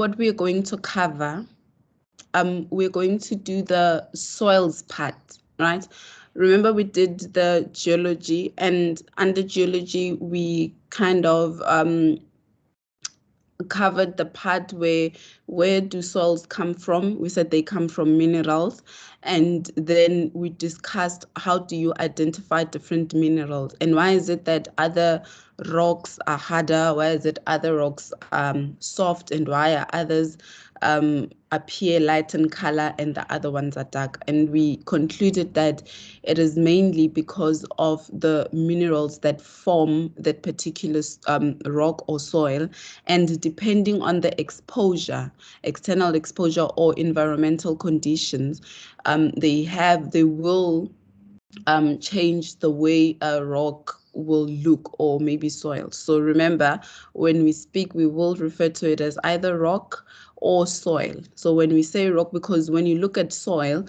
what we're going to cover, we're going to do the soils part, right? Remember we did the geology, and under geology, we kind of covered the part where do soils come from. We said they come from minerals, and then we discussed how do you identify different minerals, and why is it that other rocks are harder, why is it other rocks soft, and why are others appear light in color and the other ones are dark. And we concluded that it is mainly because of the minerals that form that particular rock or soil, and depending on the exposure, external exposure or environmental conditions, they will change the way a rock will look, or maybe soil. So remember, when we speak, we will refer to it as either rock or soil. So when we say rock, because when you look at soil,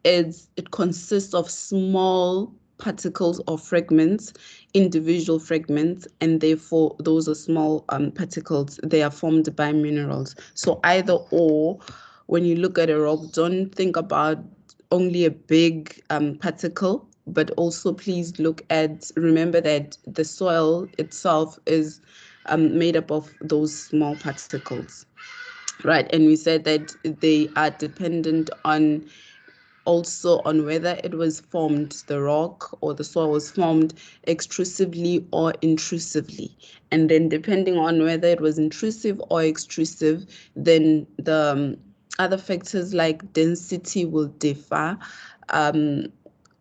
it consists of small particles or fragments, individual fragments, and therefore those are small particles. They are formed by minerals. So either or, when you look at a rock, don't think about only a big particle, but also please remember that the soil itself is made up of those small particles, right? And we said that they are dependent on also on whether it was formed, the rock or the soil was formed extrusively or intrusively. And then depending on whether it was intrusive or extrusive, then the other factors like density will differ.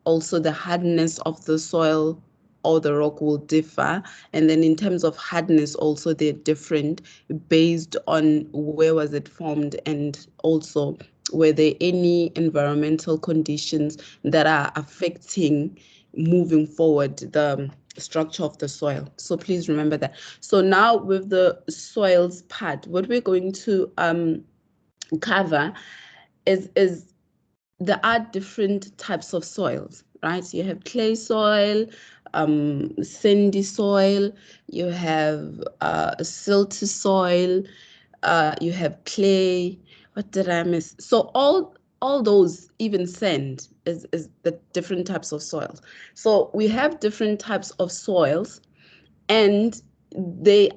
Also the hardness of the soil or the rock will differ. And then in terms of hardness also, they're different based on where was it formed, and also were there any environmental conditions that are affecting moving forward the structure of the soil. So please remember that. So now with the soils part, what we're going to cover is there are different types of soils, right? You have clay soil, sandy soil, you have silty soil, you have clay. What did I miss? So all those, even sand, is the different types of soils. So we have different types of soils, and they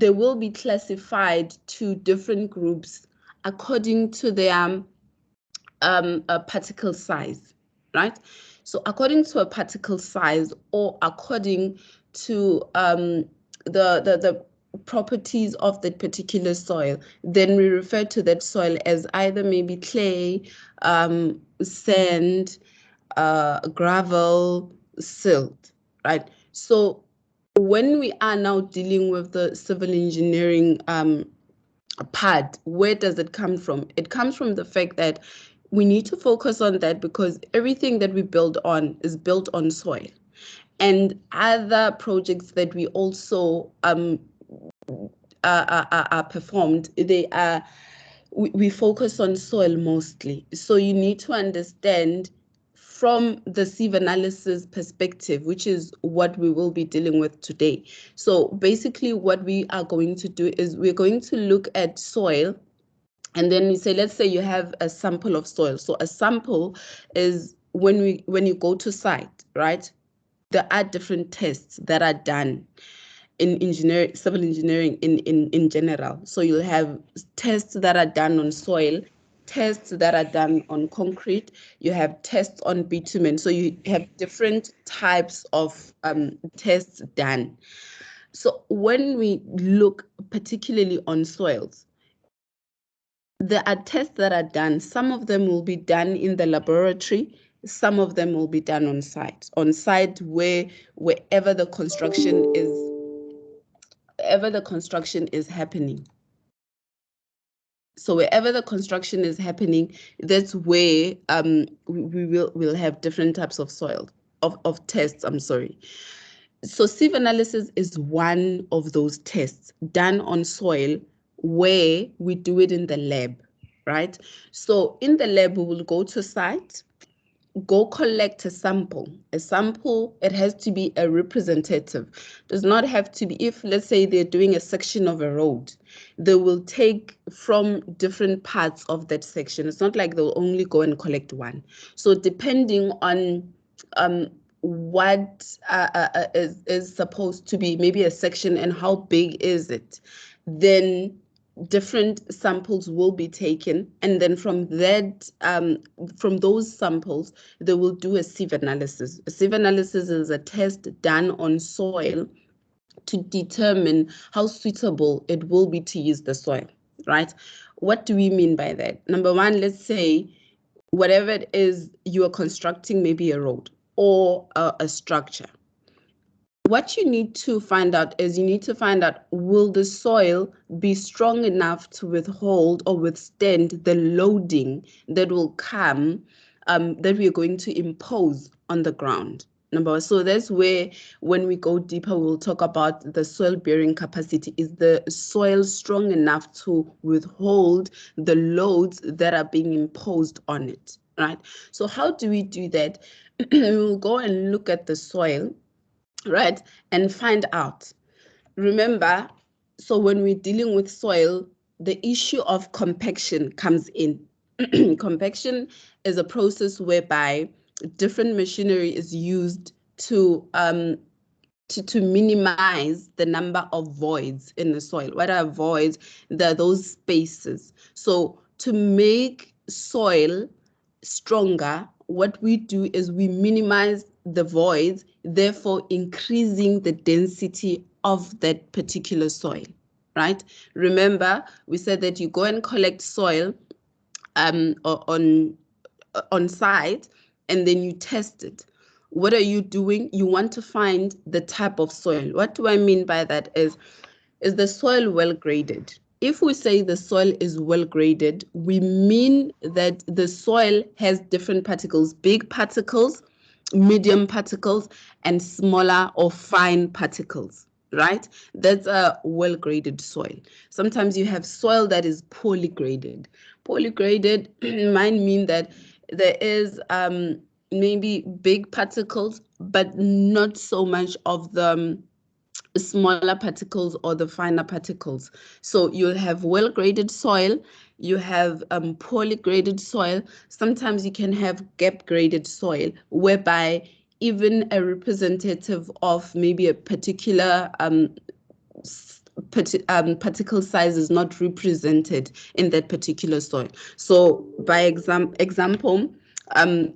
will be classified to different groups according to their a particle size, right? So according to a particle size, or according to the properties of that particular soil, then we refer to that soil as either maybe clay, sand, gravel, silt, right? So when we are now dealing with the civil engineering part, where does it come from? It comes from the fact that we need to focus on that, because everything that we build on is built on soil. And other projects that we also are performed, we focus on soil mostly. So you need to understand from the sieve analysis perspective, which is what we will be dealing with today. So basically what we are going to do is we're going to look at soil, and then we say, let's say you have a sample of soil. So a sample is when you go to site, right? There are different tests that are done in engineering, civil engineering in general. So you'll have tests that are done on soil, tests that are done on concrete, you have tests on bitumen. So you have different types of tests done. So when we look particularly on soils, there are tests that are done. Some of them will be done in the laboratory. Some of them will be done on site. On site, wherever the construction is happening. So wherever the construction is happening, that's where we'll have different types of soil of tests. I'm sorry. So sieve analysis is one of those tests done on soil, where we do it in the lab, right? So in the lab, we will go to site, go collect a sample. A sample, it has to be a representative. Does not have to be, if let's say they're doing a section of a road, they will take from different parts of that section. It's not like they'll only go and collect one. So depending on what is supposed to be maybe a section and how big is it, then different samples will be taken, and then from that from those samples they will do a sieve analysis. A sieve analysis is a test done on soil to determine how suitable it will be to use the soil, right? What do we mean by that? Number one, let's say whatever it is you are constructing, maybe a road or a structure. What you need to find out is you need to find out, will the soil be strong enough to withhold or withstand the loading that will come, that we are going to impose on the ground? Number one. So that's where, when we go deeper, we'll talk about the soil bearing capacity. Is the soil strong enough to withhold the loads that are being imposed on it, right? So how do we do that? We'll go and look at the soil, right, and find out. Remember, so when we're dealing with soil, the issue of compaction comes in. Compaction is a process whereby different machinery is used to minimize the number of voids in the soil. What are voids? They're those spaces. So to make soil stronger, what we do is we minimize the voids, therefore increasing the density of that particular soil, right? Remember, we said that you go and collect soil on site, and then you test it. What are you doing? You want to find the type of soil. What do I mean by that is the soil well graded? If we say the soil is well graded, we mean that the soil has different particles, big particles, medium particles, and smaller or fine particles, right? That's a well graded soil. Sometimes you have soil that is poorly graded. Poorly graded might mean that there is maybe big particles, but not so much of the smaller particles or the finer particles. So you'll have well-graded soil, you have poorly graded soil. Sometimes you can have gap-graded soil, whereby even a representative of maybe a particular particle size is not represented in that particular soil. So by example,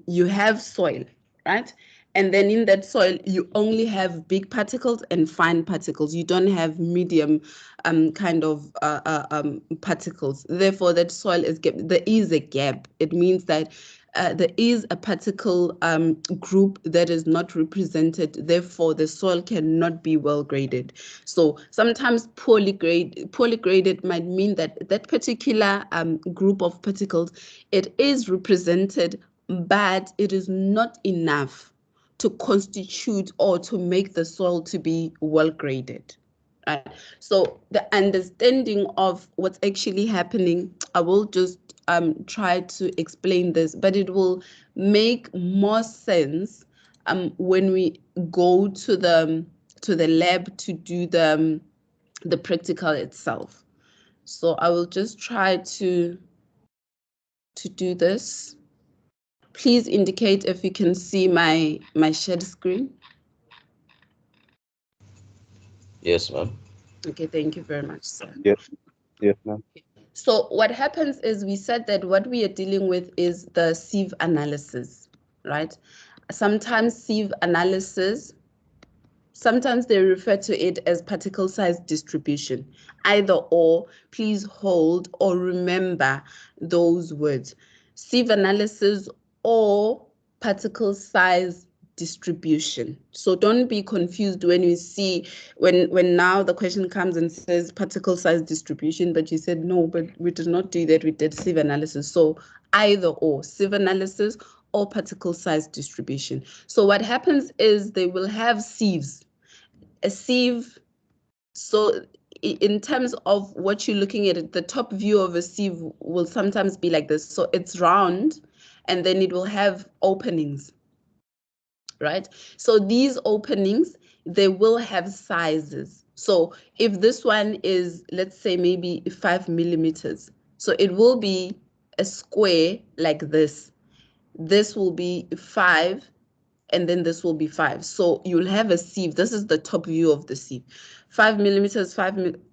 you have soil, right? And then in that soil, you only have big particles and fine particles. You don't have medium kind of particles. Therefore, that soil is gap. There is a gap. It means that there is a particle group that is not represented. Therefore, the soil cannot be well graded. So sometimes poorly graded might mean that that particular group of particles, it is represented, but it is not enough to constitute or to make the soil to be well graded. Right. So the understanding of what's actually happening, I will just try to explain this, but it will make more sense when we go to the lab to do the practical itself. So I will just try to do this. Please indicate if you can see my shared screen. Yes, ma'am. Okay, thank you very much, sir. Yes, ma'am. So what happens is, we said that what we are dealing with is the sieve analysis, right? Sometimes sieve analysis, sometimes they refer to it as particle size distribution. Either or, please hold or remember those words. Sieve analysis or particle size distribution. So don't be confused when you see, when now the question comes and says particle size distribution, but you said no, but we did not do that, we did sieve analysis. So either or, sieve analysis or particle size distribution. So what happens is they will have sieves. A sieve, so in terms of what you're looking at, the top view of a sieve will sometimes be like this. So it's round, and then it will have openings, right? So these openings, they will have sizes. So if this one is, let's say, maybe 5 millimeters, so it will be a square like this. This will be 5, and then this will be 5. So you'll have a sieve. This is the top view of the sieve. 5 millimeters,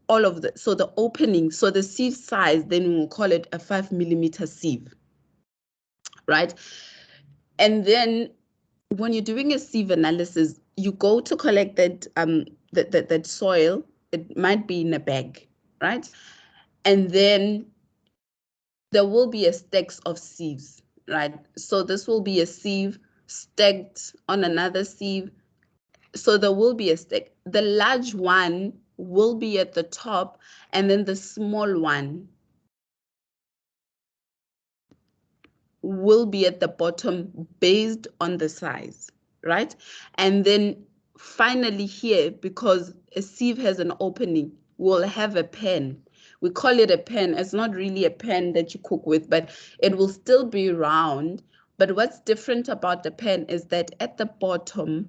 all of the, so the opening, so the sieve size, then we'll call it a 5 millimeter sieve, right? And then when you're doing a sieve analysis, you go to collect that that soil. It might be in a bag, right? And then there will be a stacks of sieves, right? So this will be a sieve stacked on another sieve. So there will be a stack. The large one will be at the top, and then the small one will be at the bottom based on the size, right? And then finally here, because a sieve has an opening, we'll have a pen. We call it a pen. It's not really a pen that you cook with, but it will still be round. But what's different about the pen is that at the bottom,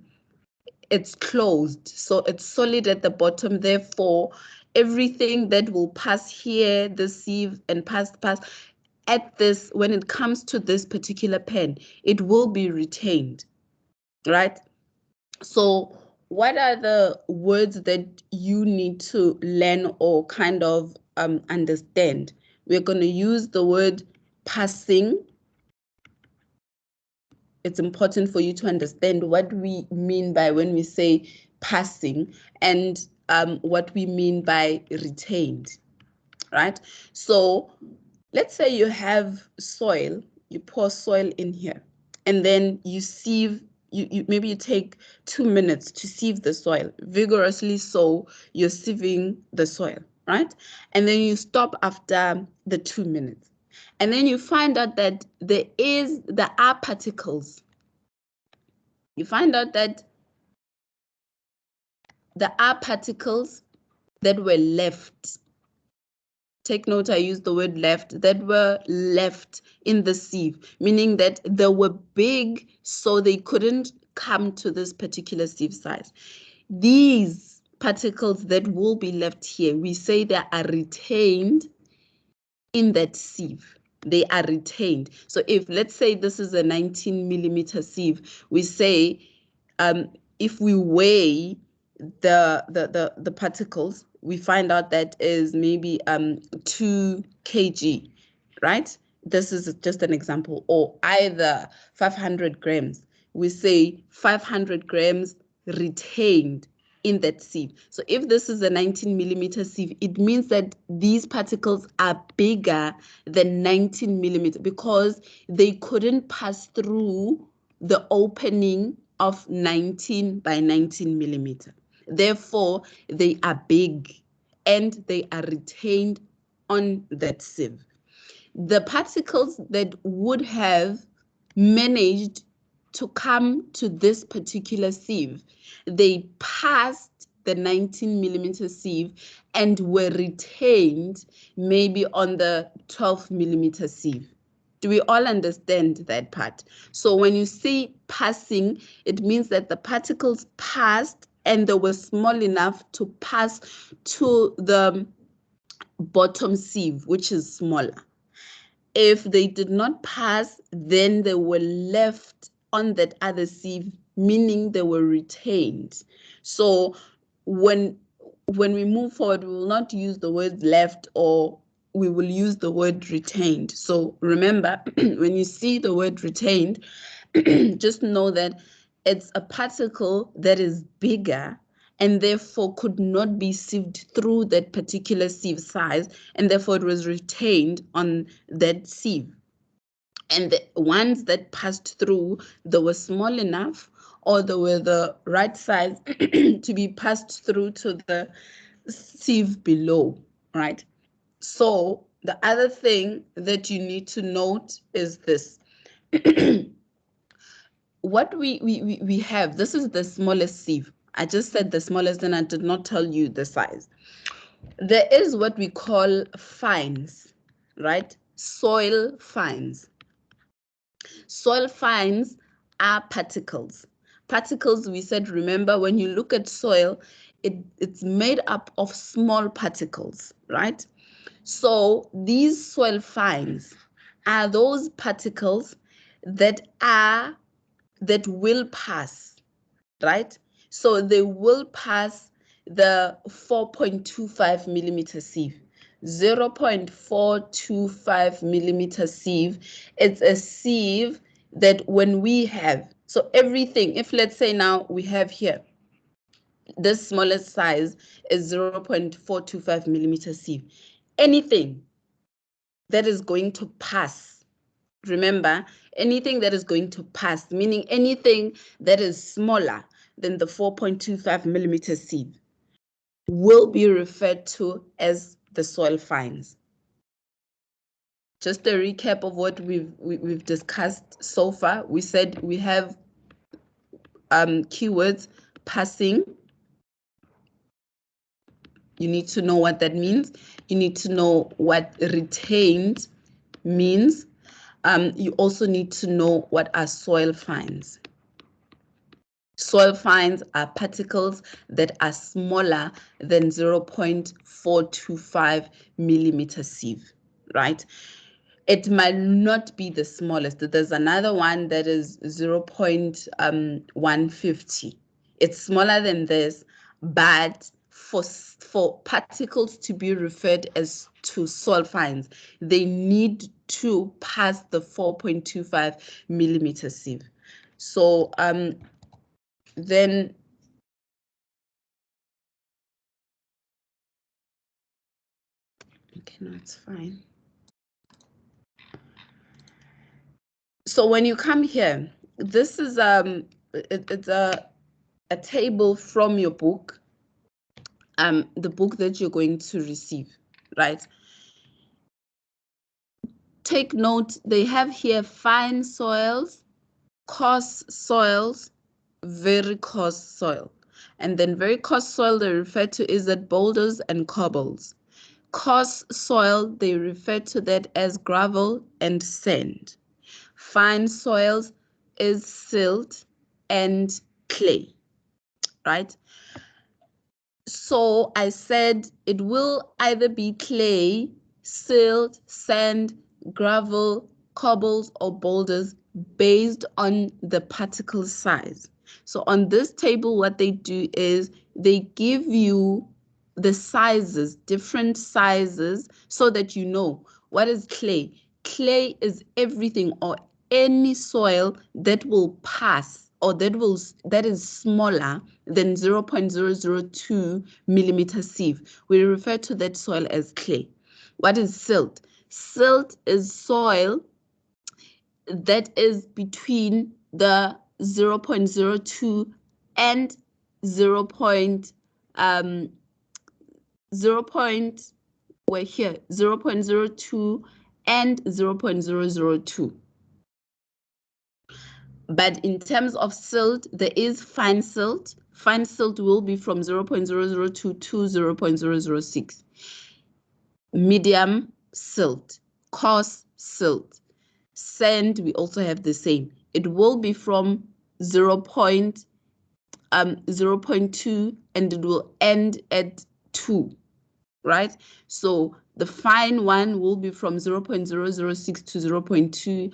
it's closed. So it's solid at the bottom. Therefore, everything that will pass here, the sieve, and pass, at this, when it comes to this particular pen, it will be retained, right? So what are the words that you need to learn or kind of understand? We're going to use the word passing. It's important for you to understand what we mean by when we say passing, and what we mean by retained, right? So let's say you have soil, you pour soil in here, and then you sieve, maybe you take 2 minutes to sieve the soil, vigorously so you're sieving the soil, right? And then you stop after the 2 minutes. And then you find out that there are particles. You find out that there are particles that were left. Take note, I used the word left, that were left in the sieve, meaning that they were big, so they couldn't come to this particular sieve size. These particles that will be left here, we say they are retained in that sieve. They are retained. So if, let's say this is a 19 millimeter sieve, we say if we weigh the particles, we find out that is maybe 2 kg, right? This is just an example. Or either 500 grams. We say 500 grams retained in that sieve. So if this is a 19 millimeter sieve, it means that these particles are bigger than 19 millimeter because they couldn't pass through the opening of 19 by 19 millimeter. Therefore, they are big and they are retained on that sieve. The particles that would have managed to come to this particular sieve, they passed the 19 millimeter sieve and were retained maybe on the 12 millimeter sieve. Do we all understand that part? So when you see passing, it means that the particles passed and they were small enough to pass to the bottom sieve, which is smaller. If they did not pass, then they were left on that other sieve, meaning they were retained. So when we move forward, we will not use the word left, or we will use the word retained. So remember, when you see the word retained, just know that it's a particle that is bigger and therefore could not be sieved through that particular sieve size, and therefore it was retained on that sieve. And the ones that passed through, they were small enough or they were the right size to be passed through to the sieve below, right? So the other thing that you need to note is this. What we have, this is the smallest sieve. I just said the smallest and I did not tell you the size. There is what we call fines, right? Soil fines. Soil fines are particles. Particles, we said, remember, when you look at soil, it's made up of small particles, right? So these soil fines are those particles that will pass, right? So they will pass the 4.25 millimeter sieve. 0.425 millimeter sieve. It's a sieve that when we have, so everything, if let's say now we have here, the smallest size is 0.425 millimeter sieve. Anything that is going to pass, remember, anything that is going to pass, meaning anything that is smaller than the 4.25 millimeter sieve, will be referred to as the soil fines. Just a recap of what we've discussed so far. We said we have keywords: passing. You need to know what that means. You need to know what retained means. You also need to know what are soil fines. Soil fines are particles that are smaller than 0.425 millimeter sieve, right? It might not be the smallest. There's another one that is 0.150. It's smaller than this, but for particles to be referred as to soil fines, they need to pass the 4.25 millimeter sieve. So then okay, no, it's fine. So when you come here, this is it's a table from your book, the book that you're going to receive, right? Take note, they have here fine soils, coarse soils, very coarse soil. And then very coarse soil they refer to is that boulders and cobbles. Coarse soil, they refer to that as gravel and sand. Fine soils is silt and clay, right? So I said it will either be clay, silt, sand, gravel, cobbles, or boulders based on the particle size. So on this table, what they do is they give you the sizes, different sizes, so that you know what is clay. Clay is everything or any soil that will pass or that is smaller than 0.002 millimeter sieve. We refer to that soil as clay. What is silt? Silt is soil that is between the 0.02 and 0. 0. We're here 0.02 and 0.002. But in terms of silt, there is fine silt. Fine silt will be from 0.002 to 0.006. Medium silt, coarse silt. Sand, we also have the same. It will be from 0.2 and it will end at 2, right? So the fine one will be from 0.006 to 0.2,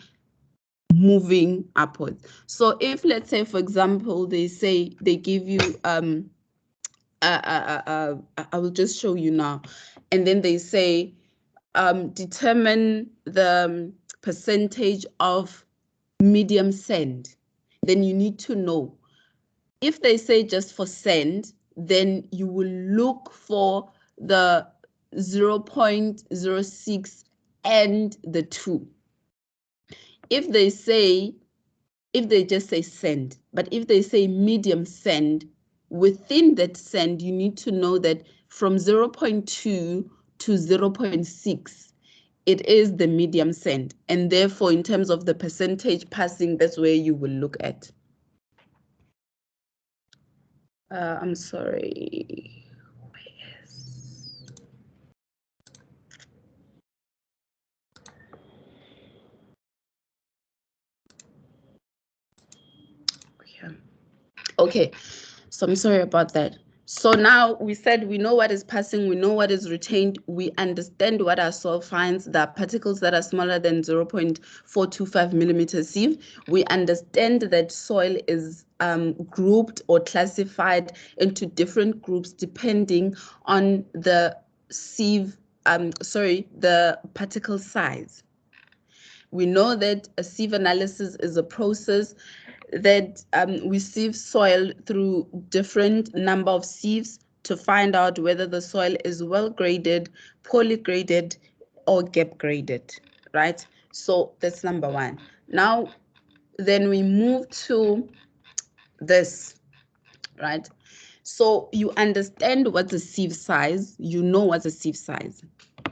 moving upwards. So if, let's say, for example, they give you I will just show you now, and then they say determine the percentage of medium sand. Then you need to know, if they say just for sand, then you will look for the 0.06 and the 2. If they just say sand, but if they say medium sand, within that sand, you need to know that from 0.2 to 0.6, it is the medium sand. And therefore, in terms of the percentage passing, that's where you will look at. I'm sorry. Okay, so I'm sorry about that. So now we said we know what is passing, we know what is retained, we understand what our soil finds, the particles that are smaller than 0.425 millimeters sieve. We understand that soil is grouped or classified into different groups depending on the sieve, the particle size. We know that a sieve analysis is a process that we sieve soil through different number of sieves to find out whether the soil is well graded, poorly graded, or gap graded, right? So that's number one. Now, then we move to this, right? So you understand what's a sieve size, you know what's a sieve size.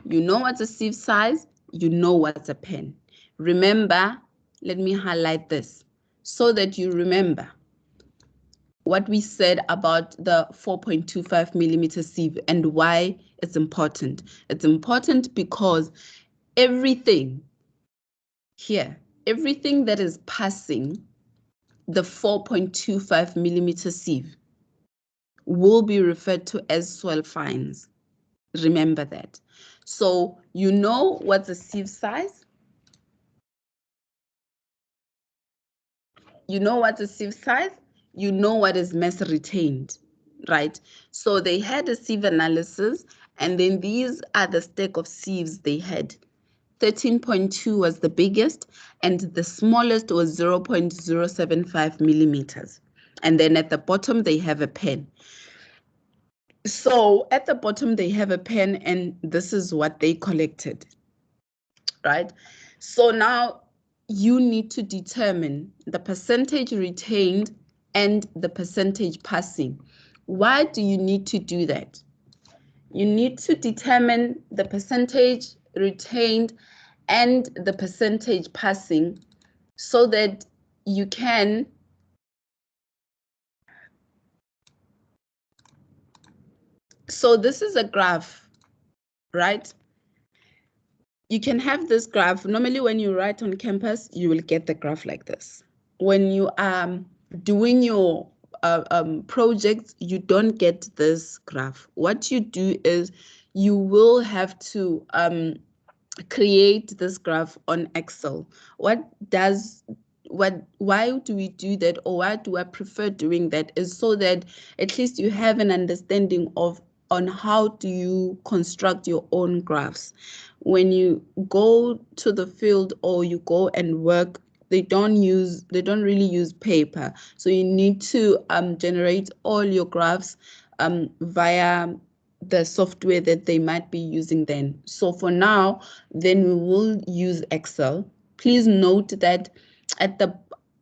You know what's a sieve size, you know what's a pen. Remember, let me highlight this so that you remember what we said about the 4.25 millimeter sieve and why it's important. It's important because everything here, everything that is passing the 4.25 millimeter sieve will be referred to as soil fines. Remember that. So you know what's a sieve size? You know what's a sieve size? You know what is mass retained, right? So they had a sieve analysis, and then these are the stack of sieves they had. 13.2 was the biggest, and the smallest was 0.075 millimeters. And then at the bottom, they have a pen. So at the bottom, they have a pen, and this is what they collected, right? So now you need to determine the percentage retained and the percentage passing. Why do you need to do that? You need to determine the percentage retained and the percentage passing so that you can so this is a graph, right? You can have this graph. Normally when you write on campus, you will get the graph like this. When you are doing your projects, you don't get this graph. What you do is you will have to create this graph on Excel. Why do we do that, or why do I prefer doing that, is so that at least you have an understanding of on how do you construct your own graphs. When you go to the field or you go and work, they don't really use paper. So you need to generate all your graphs via the software that they might be using then. So for now, then we will use Excel. Please note that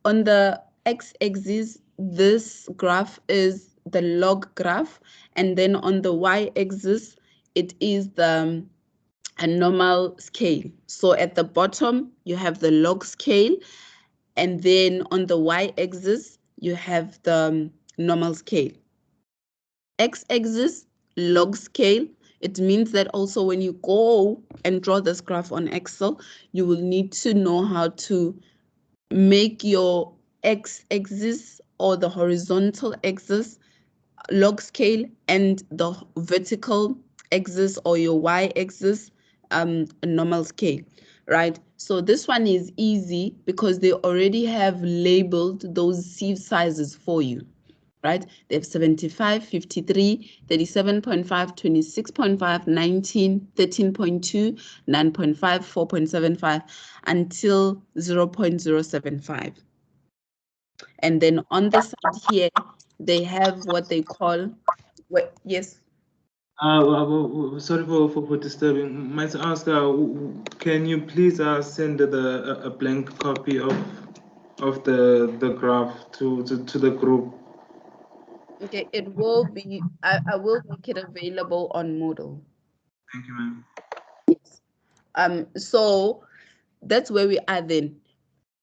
on the x-axis, this graph is the log graph, and then on the y-axis, it is a normal scale. So at the bottom, you have the log scale, and then on the y-axis, you have the normal scale. X-axis, log scale. It means that also when you go and draw this graph on Excel, you will need to know how to make your x-axis or the horizontal axis log scale and the vertical axis or your y-axis normal scale, right? So this one is easy because they already have labeled those sieve sizes for you, right? They have 75, 53, 37.5, 26.5, 19, 13.2, 9.5, 4.75 until 0.075. And then on the side here, they have what they call, yes? Sorry for disturbing. Might I ask, can you please send a blank copy of the graph to the group? Okay, it will be, I will make it available on Moodle. Thank you, ma'am. Yes. So that's where we are then.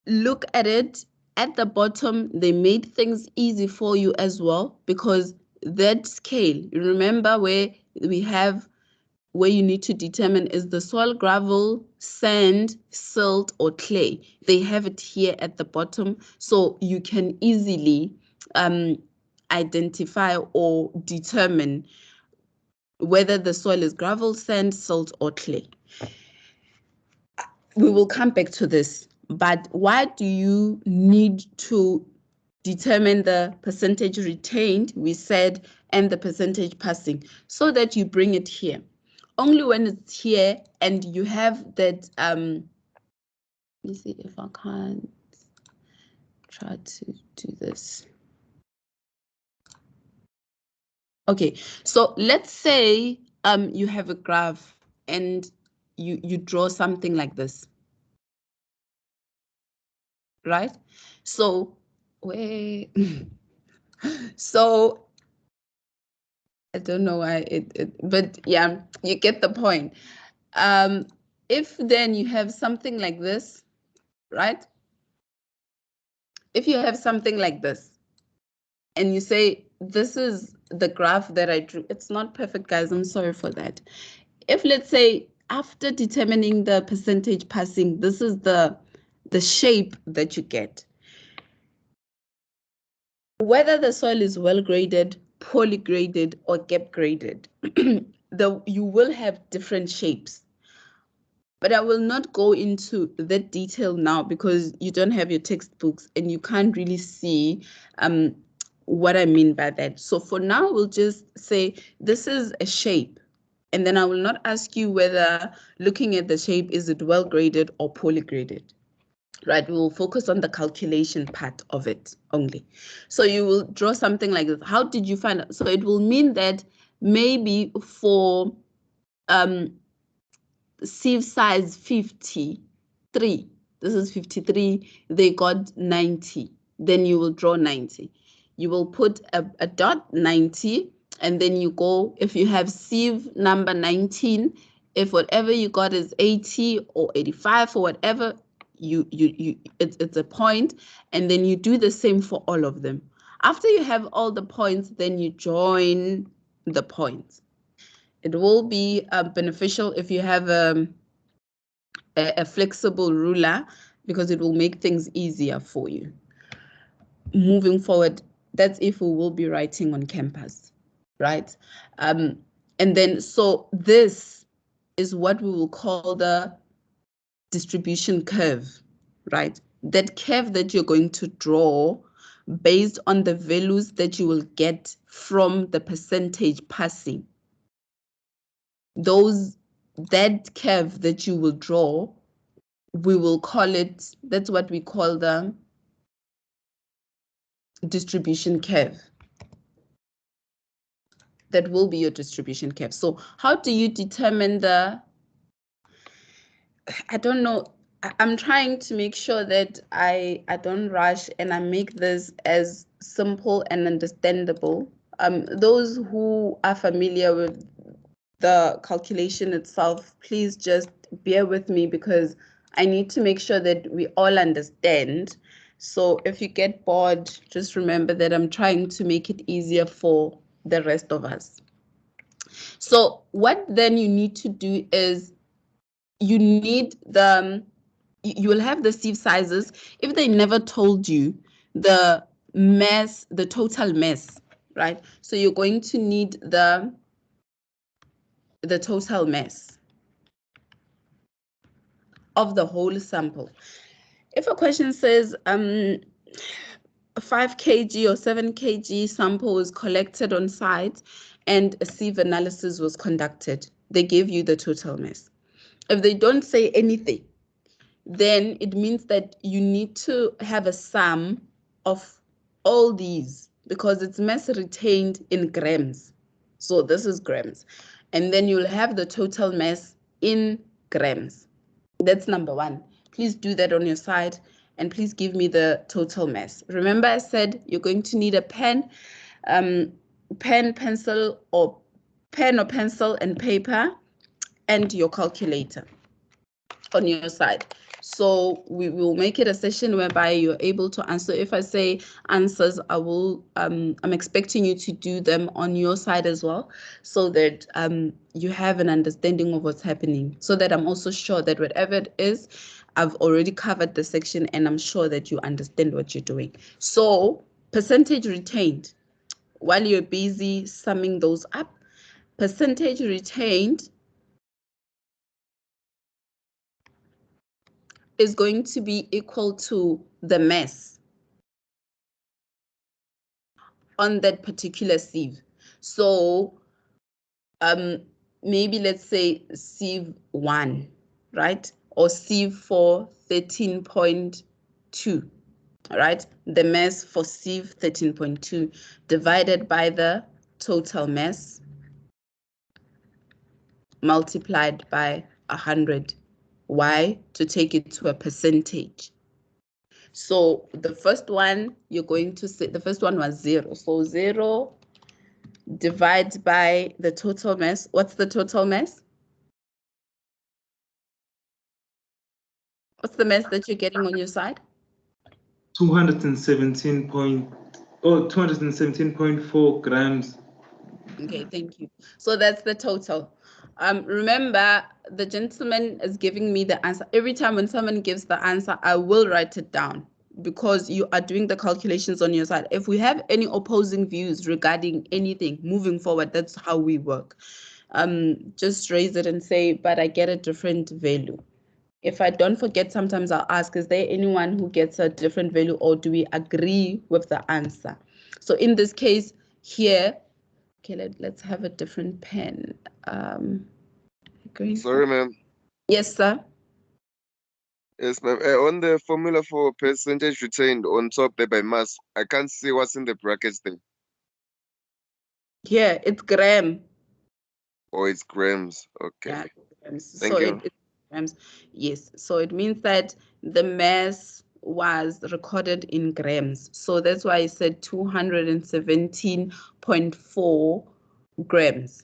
Look at it. At the bottom, they made things easy for you as well, because that scale, you remember where you need to determine is the soil, gravel, sand, silt, or clay. They have it here at the bottom, so you can easily identify or determine whether the soil is gravel, sand, silt, or clay. We will come back to this, but why do you need to determine the percentage retained, we said, and the percentage passing, so that you bring it here? Only when it's here and you have that, let me see if I can't try to do this. Okay, so let's say you have a graph and you draw something like this, right? So so I don't know why but yeah, you get the point. If then you have something like this, right? If you have something like this and you say, this is the graph that I drew, it's not perfect, guys, I'm sorry for that. If let's say after determining the percentage passing, this is the shape that you get. Whether the soil is well graded, poorly graded, or gap graded, you will have different shapes. But I will not go into that detail now because you don't have your textbooks and you can't really see what I mean by that. So for now, we'll just say this is a shape. And then I will not ask you whether looking at the shape, is it well graded or poorly graded? Right, we will focus on the calculation part of it only. So you will draw something like this. How did you find it? So it will mean that maybe for sieve size 53, this is 53, they got 90, then you will draw 90. You will put a dot 90, and then you go, if you have sieve number 19, if whatever you got is 80 or 85 or whatever, it's a point, and then you do the same for all of them. After you have all the points, then you join the points. It will be beneficial if you have a flexible ruler, because it will make things easier for you. Moving forward, that's if we will be writing on campus, right? And then, so this is what we will call the distribution curve, right? That curve that you're going to draw based on the values that you will get from the percentage passing. That curve that you will draw, we will call it, that's what we call the distribution curve. That will be your distribution curve. So how do you determine I don't know, I'm trying to make sure that I don't rush and I make this as simple and understandable. Those who are familiar with the calculation itself, please just bear with me because I need to make sure that we all understand. So if you get bored, just remember that I'm trying to make it easier for the rest of us. So what then you need to do is you need you will have the sieve sizes. If they never told you the mass, the total mass, right? So you're going to need the total mass of the whole sample. If a question says 5 kg or 7 kg sample was collected on site and a sieve analysis was conducted, they give you the total mass. If they don't say anything, then it means that you need to have a sum of all these because it's mass retained in grams. So this is grams. And then you'll have the total mass in grams. That's number one. Please do that on your side and please give me the total mass. Remember I said you're going to need a pen, pencil or pencil and paper and your calculator on your side. So we will make it a session whereby you're able to answer. If I say answers, I will, I'm expecting you to do them on your side as well, so that you have an understanding of what's happening, so that I'm also sure that whatever it is, I've already covered the section and I'm sure that you understand what you're doing. So percentage retained, while you're busy summing those up, percentage retained is going to be equal to the mass on that particular sieve. So maybe let's say sieve 1, right? Or sieve for 13.2, right? The mass for sieve 13.2 divided by the total mass multiplied by 100. Why? To take it to a percentage. So the first one, you're going to say, the first one was 0. So 0 divided by the total mass. What's the total mass? What's the mass that you're getting on your side? 217.4 grams. Okay, thank you. So that's the total. Remember, the gentleman is giving me the answer. Every time when someone gives the answer, I will write it down because you are doing the calculations on your side. If we have any opposing views regarding anything moving forward, that's how we work. Just raise it and say, but I get a different value. If I don't forget, sometimes I'll ask, is there anyone who gets a different value, or do we agree with the answer? So in this case here, okay, let's have a different pen. Sorry, ma'am. Yes, sir. Yes, ma'am. On the formula for percentage retained on top there by mass, I can't see what's in the brackets there. Yeah, it's gram. Oh, it's grams. Okay. Yeah, grams. Thank So you. it's grams. Yes. So it means that the mass was recorded in grams. So that's why I said 217.4 grams.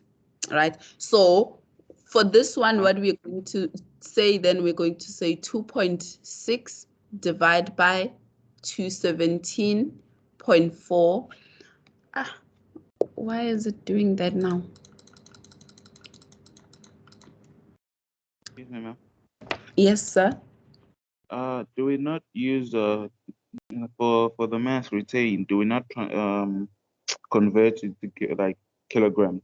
Right. So for this one, what we're going to say, then we're going to say 2.6 divided by 217.4. Why is it doing that now? Excuse me, ma'am. Yes, sir. Do we not use for the mass retained? Do we not convert it to like kilograms?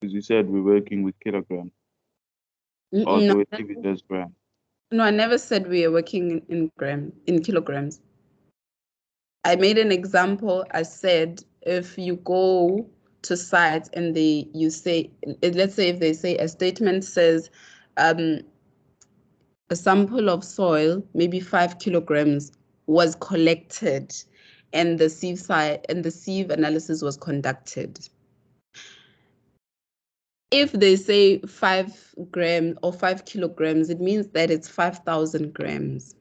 Because you said we're working with kilograms, or do we leave it as grams? No, I never said we are working in kilograms. I made an example. I said if you go to sites and you say, let's say if they say a statement says a sample of soil, maybe 5 kilograms, was collected, and the sieve analysis was conducted. If they say 5 grams or 5 kilograms, it means that it's 5,000 grams.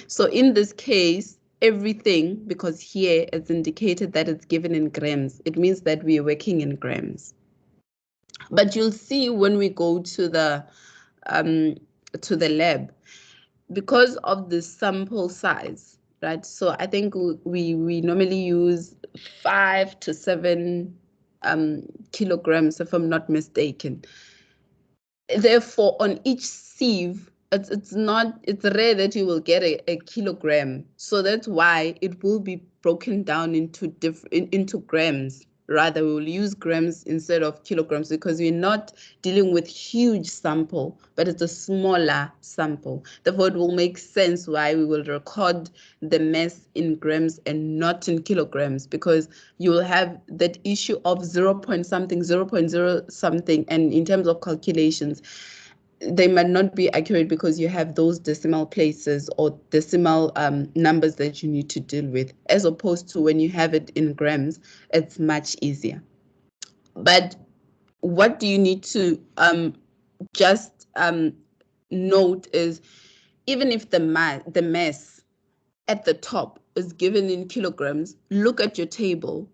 So in this case, everything, because here it's indicated that it's given in grams, it means that we are working in grams. But you'll see when we go to the lab, because of the sample size, right? So I think we normally use 5 to 7 kilograms, if I'm not mistaken. Therefore, on each sieve, it's rare that you will get a kilogram. So that's why it will be broken down into grams. Rather, we will use grams instead of kilograms because we're not dealing with huge sample, but it's a smaller sample. Therefore, it will make sense why we will record the mass in grams and not in kilograms, because you will have that issue of 0 something, 0.0 something, and in terms of calculations, they might not be accurate because you have those decimal places or decimal numbers that you need to deal with, as opposed to when you have it in grams, it's much easier. But what do you need to just note is, even if the mass at the top is given in kilograms, look at your table,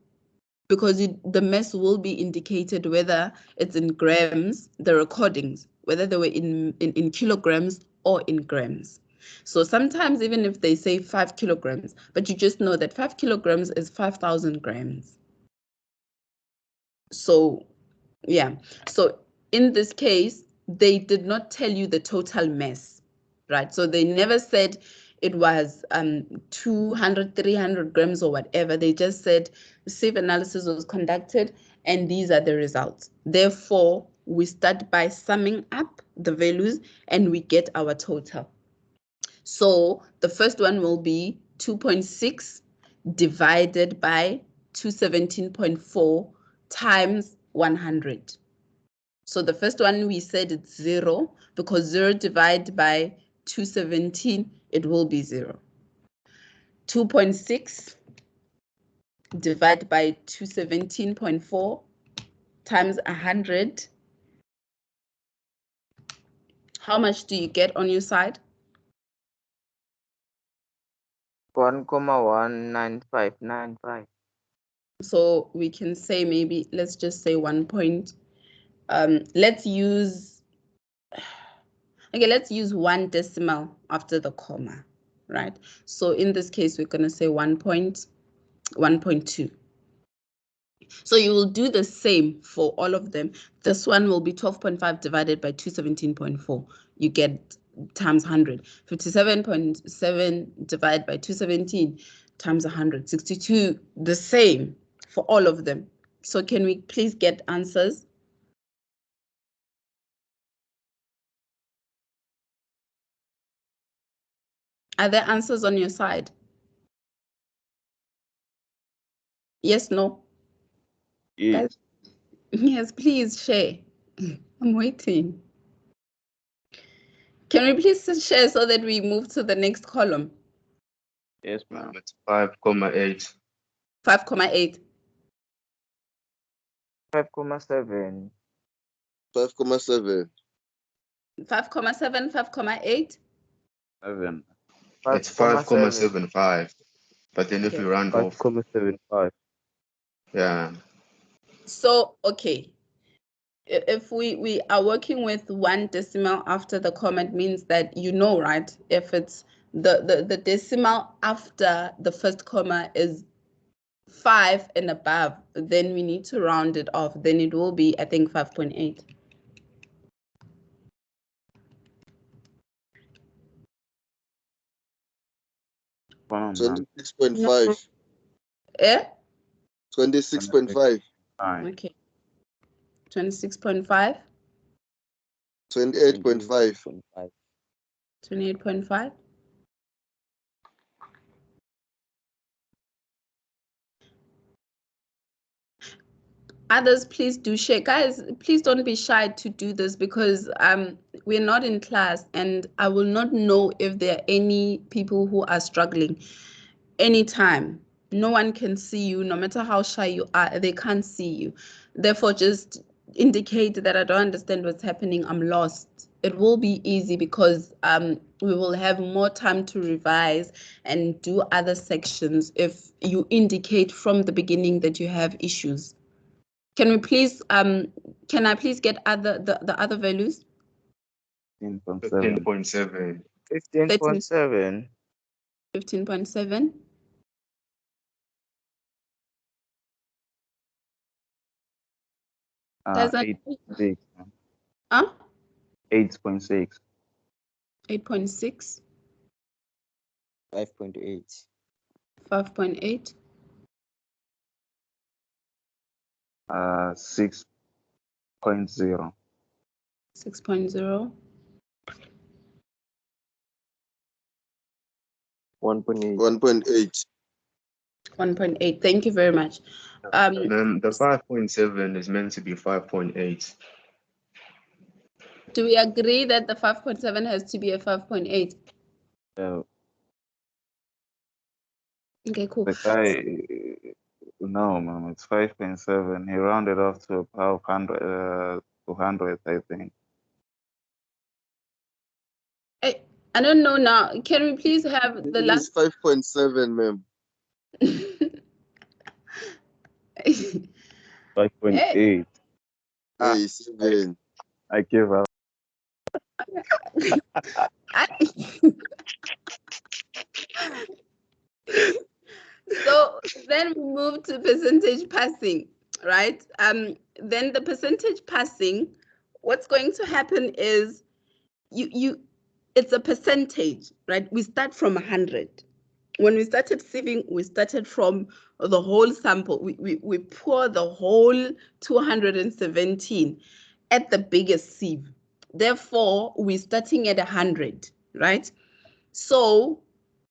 because the mass will be indicated whether it's in grams, the recordings, whether they were in kilograms or in grams. So sometimes even if they say 5 kilograms, but you just know that 5 kilograms is 5,000 grams. So yeah, so in this case, they did not tell you the total mass, right? So they never said it was 200, 300 grams or whatever. They just said sieve analysis was conducted and these are the results. Therefore, we start by summing up the values and we get our total. So the first one will be 2.6 divided by 217.4 times 100. So the first one we said it's 0 because 0 divided by 217, it will be 0. 2.6 divided by 217.4 times 100. How much do you get on your side? 1,19595. So we can say maybe, let's just say 1 point. Let's use 1 decimal after the comma, right? So in this case, we're going to say 1.2. So you will do the same for all of them. This one will be 12.5 divided by 217.4. You get times 100. 57.7 divided by 217 times 100. 62, the same for all of them. So can we please get answers? Are there answers on your side? Yes, no? Yes. Yes, please share. I'm waiting. Can we please share so that we move to the next column? Yes, ma'am. It's 5,8. 5,8. 5,7. 5,7. 5,7, 5,8. 7. It's 5,75. But then if Okay. you round off, 5,75. yeah. So, okay. If we are working with 1 decimal after the comma, it means that you know, right? If it's the decimal after the first comma is 5 and above, then we need to round it off. Then it will be, I think, 5.8. Wow, ma'am. 26.5. Eh? 26.5. Fine. Okay. 26.5. 28.5. 28.5. Others, please do share. Guys, please don't be shy to do this because we're not in class and I will not know if there are any people who are struggling anytime. No one can see you, no matter how shy you are, they can't see you. Therefore, just indicate that I don't understand what's happening, I'm lost. It will be easy because we will have more time to revise and do other sections if you indicate from the beginning that you have issues. Can we please, can I please get the other values? 15.7. 15.7. 15.7. 15.7. Doesn't 8.6. huh? 8.6. 8.6. 5.8. 5.8. 6.0. 6.0. 1.8. 1.8. 1.8. Thank you very much. Then the 5.7 is meant to be 5.8. Do we agree that the 5.7 has to be a 5.8? Okay, cool. The guy, no, ma'am, it's 5.7. He rounded off to about 200, I think. I don't know now. Can we please have the It's last? 5.7, ma'am. 5.8. Hey, 7. I give up. So then we move to percentage passing, right? Then the percentage passing, what's going to happen is it's a percentage, right? We start from 100. When we started sieving, we started from the whole sample. We pour the whole 217 at the biggest sieve. Therefore, we're starting at 100, right? So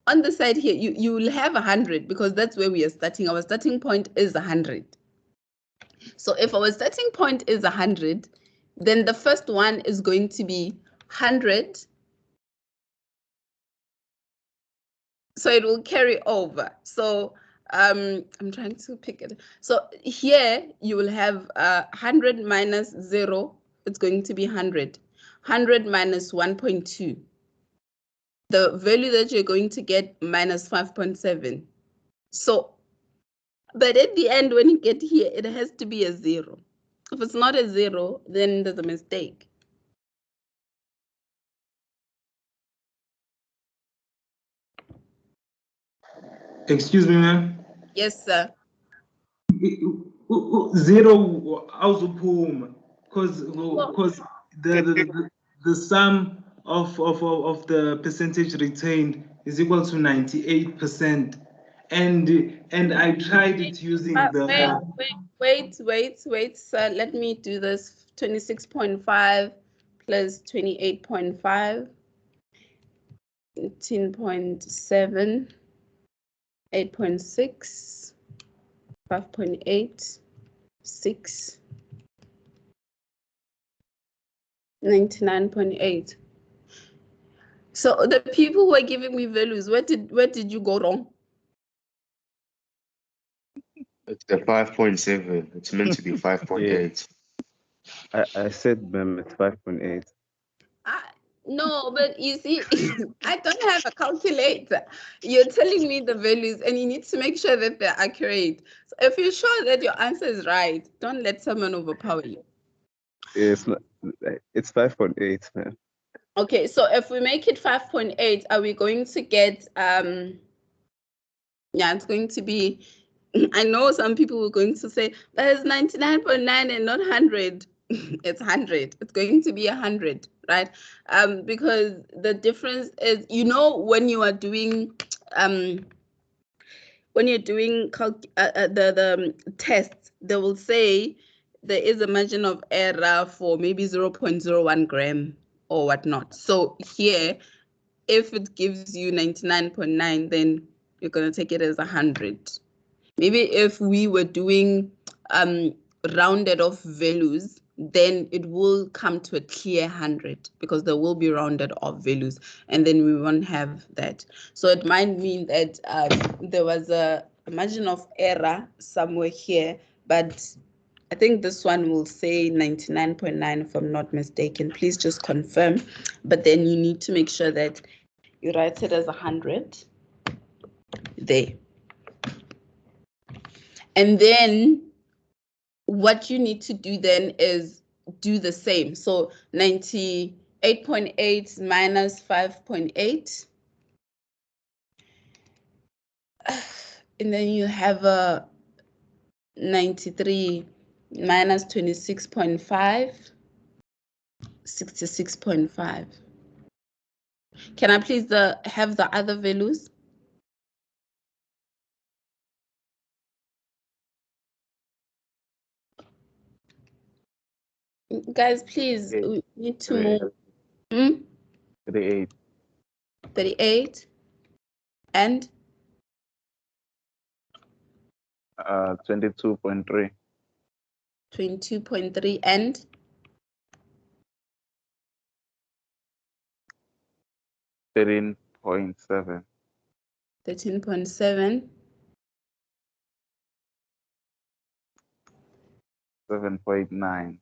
on the side here, you will have 100 because that's where we are starting. Our starting point is 100. So if our starting point is 100, then the first one is going to be 100. So it will carry over. So I'm trying to pick it. So here you will have 100 minus 0. It's going to be 100. 100 minus 1.2. The value that you're going to get minus 5.7. So, but at the end, when you get here, it has to be a 0. If it's not a 0, then there's a mistake. Excuse me, ma'am. Yes, sir. 0 awuzuphuma because the sum of the percentage retained is equal to 98%, and I tried it using the Wait, sir. Let me do this. 26.5 plus 28.5, 18.7, 8.6, 5.8, 6, 99.8. So the people who are giving me values, where did you go wrong? It's the 5.7. It's meant to be 5.8. I said, ma'am, it's 5.8. No, but you see, I don't have a calculator. You're telling me the values and you need to make sure that they're accurate. So if you're sure that your answer is right, don't let someone overpower you. It's 5.8, ma'am. Okay, so if we make it 5.8, are we going to get, yeah, it's going to be, I know some people were going to say, but it's 99.9 and not 100. It's 100. It's going to be 100, right? Because the difference is, you know, when you are doing, the tests, they will say there is a margin of error for maybe 0.01 gram or whatnot. So here, if it gives you 99.9, then you're going to take it as 100. Maybe if we were doing rounded off values, then it will come to a clear 100 because there will be rounded off values, and then we won't have that. So it might mean that there was a margin of error somewhere here, but I think this one will say 99.9 if I'm not mistaken. Please just confirm, but then you need to make sure that you write it as 100 there. And then what you need to do then is do the same. So 98.8 minus 5.8. And then you have a 93 minus 26.5, 66.5. Can I please have the other values? Guys, please, we need to move. 38. 38 and 22.3. 22.3 and 13.7. 13.7. 7.9.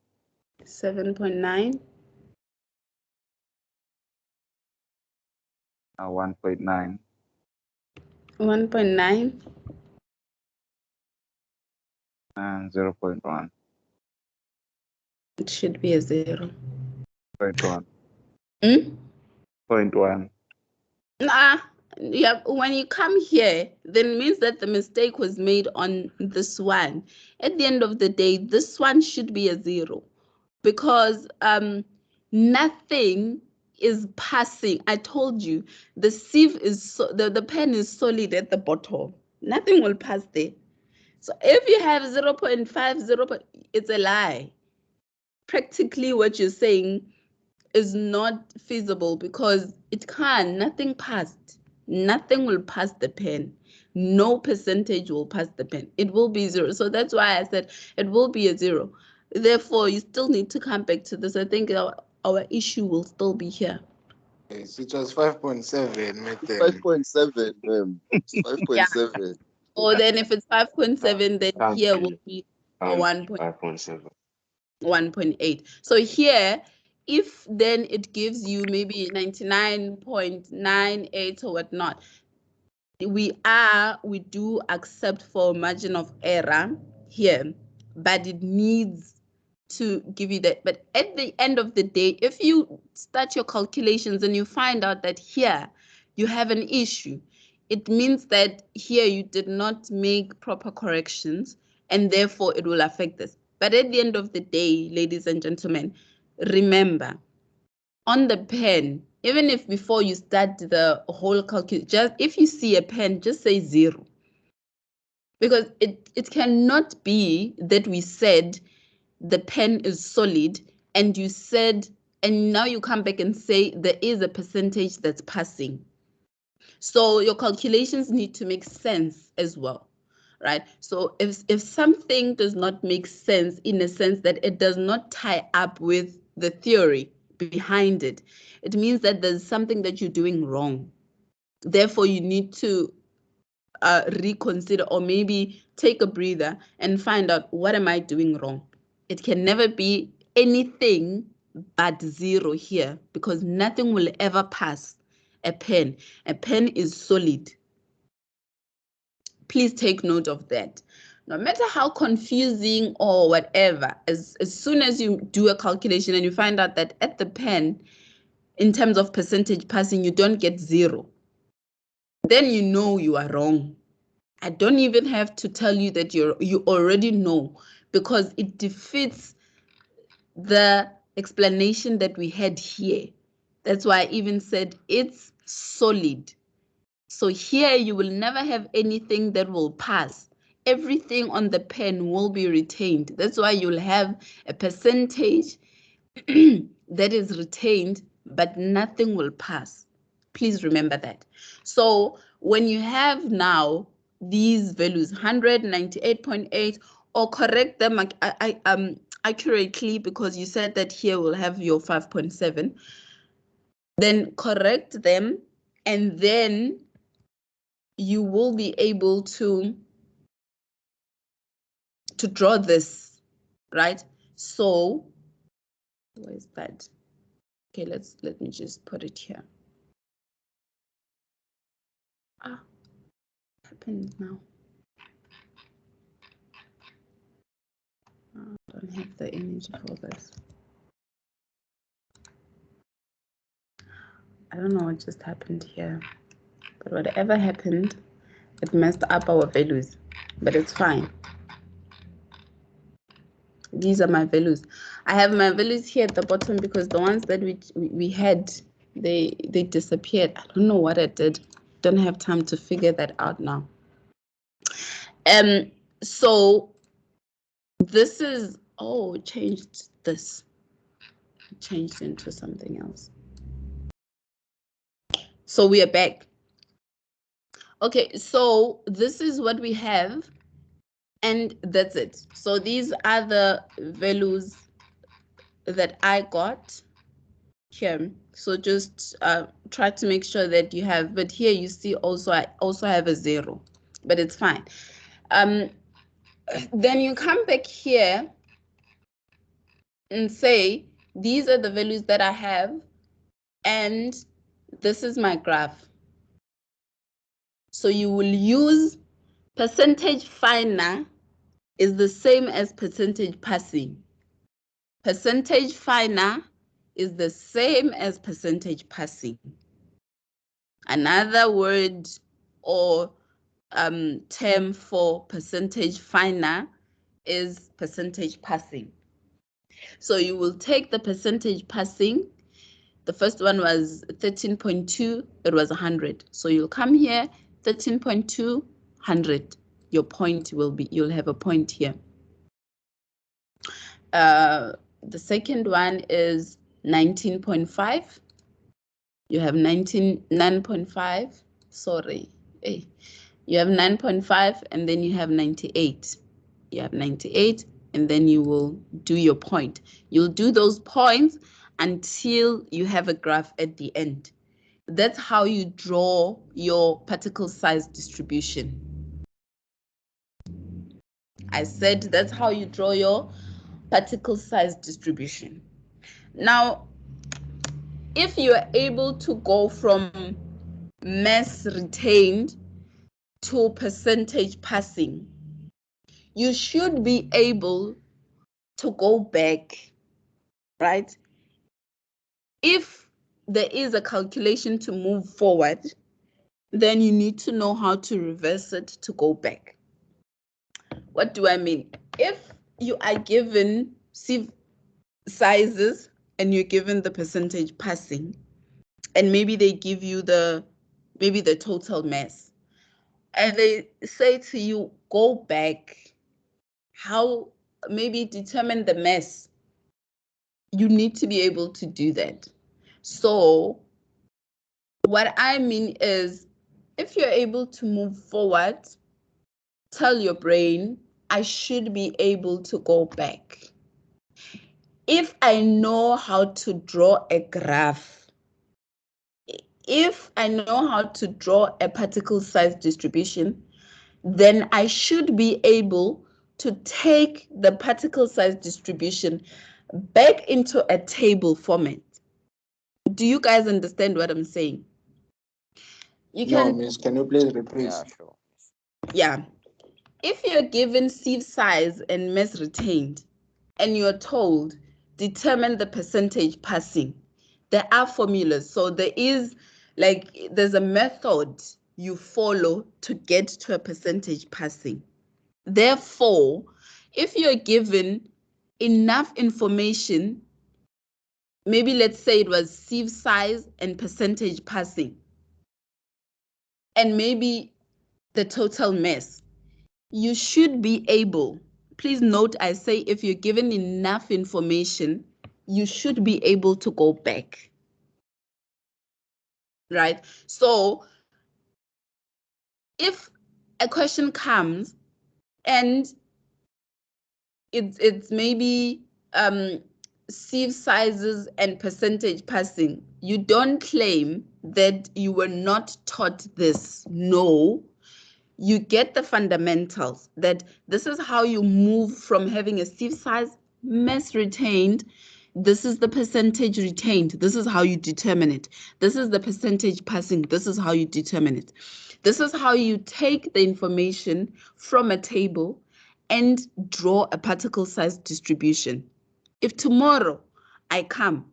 7.9. 1.9. 1.9. And 0.1. It should be a 0. 0.1. 0.1. Nah, yeah, when you come here, then it means that the mistake was made on this one. At the end of the day, this one should be a 0 because nothing is passing. I told you the sieve is the pen is solid at the bottom. Nothing will pass there. So if you have 0.5, it's a lie. Practically what you're saying is not feasible because it can't. Nothing passed. Nothing will pass the pen. No percentage will pass the pen. It will be 0. So that's why I said it will be a 0. Therefore, you still need to come back to this. I think our issue will still be here. Okay, so it was 5.7, mate. 5.7, ma'am. It's 5.7. Or then if it's 5.7, then Can't here be. will be a 5.7. 1.8. So here, if then it gives you maybe 99.98 or whatnot, we do accept for margin of error here, but it needs to give you that. But at the end of the day, if you start your calculations and you find out that here you have an issue, it means that here you did not make proper corrections and therefore it will affect this. But at the end of the day, ladies and gentlemen, remember, on the pen, even if before you start the whole calculation, just if you see a pen, just say 0. Because it cannot be that we said the pen is solid and you said, and now you come back and say there is a percentage that's passing. So your calculations need to make sense as well, right? So if something does not make sense in a sense that it does not tie up with the theory behind it, it means that there's something that you're doing wrong. Therefore, you need to reconsider or maybe take a breather and find out, what am I doing wrong? It can never be anything but 0 here because nothing will ever pass a pen. A pen is solid. Please take note of that. No matter how confusing or whatever, as soon as you do a calculation and you find out that at the pen, in terms of percentage passing, you don't get 0, then you know you are wrong. I don't even have to tell you that you already know, because it defeats the explanation that we had here. That's why I even said it's solid. So here you will never have anything that will pass. Everything on the pen will be retained. That's why you'll have a percentage that is retained, but nothing will pass. Please remember that. So when you have now these values, 198.8, or correct them accurately, because you said that here we'll have your 5.7, then correct them, and then you will be able to draw this, right? So where is that? Okay, let me just put it here. What happened now? I don't have the image for this. I don't know what just happened here, but whatever happened, it messed up our values, but it's fine. These are my values. I have my values here at the bottom because the ones that we had, they disappeared. I don't know what I did. Don't have time to figure that out now. So this is, oh, changed this. Changed into something else. So we are back. Okay, so this is what we have, and that's it. So these are the values that I got here. So just try to make sure that you have, but here you see also I also have a 0, but it's fine. Then you come back here and say, these are the values that I have, and this is my graph. So you will use percentage finer is the same as percentage passing. Percentage finer is the same as percentage passing. Another word or term for percentage finer is percentage passing. So you will take the percentage passing The first one was 13.2, it was 100. So you'll come here, 13.2, 100. Your point will be, you'll have a point here. The second one is 19.5. You have 9.5, sorry. Hey. You have 9.5 and then you have 98. You have 98 and then you will do your point. You'll do those points until you have a graph at the end. That's how you draw your particle size distribution. I said that's how you draw your particle size distribution. Now, if you are able to go from mass retained to percentage passing, you should be able to go back, right? If there is a calculation to move forward, then you need to know how to reverse it to go back. What do I mean? If you are given sieve sizes and you're given the percentage passing, and maybe they give you the total mass, and they say to you, go back, how maybe determine the mass, you need to be able to do that. So what I mean is, if you're able to move forward, tell your brain, I should be able to go back. If I know how to draw a graph, if I know how to draw a particle size distribution, then I should be able to take the particle size distribution back into a table format. Do you guys understand what I'm saying? You No, can, miss, can you please repeat? Yeah, sure. yeah. If you're given sieve size and mass retained, and you're told, determine the percentage passing, there are formulas. So there's a method you follow to get to a percentage passing. Therefore, if you're given enough information, maybe let's say it was sieve size and percentage passing, and maybe the total mass, you should be able, please note I say if you're given enough information, you should be able to go back, right? So if a question comes and it's maybe sieve sizes and percentage passing, you don't claim that you were not taught this. No, you get the fundamentals, that this is how you move from having a sieve size, mass retained, this is the percentage retained, this is how you determine it. This is the percentage passing, this is how you determine it. This is how you take the information from a table and draw a particle size distribution. If tomorrow I come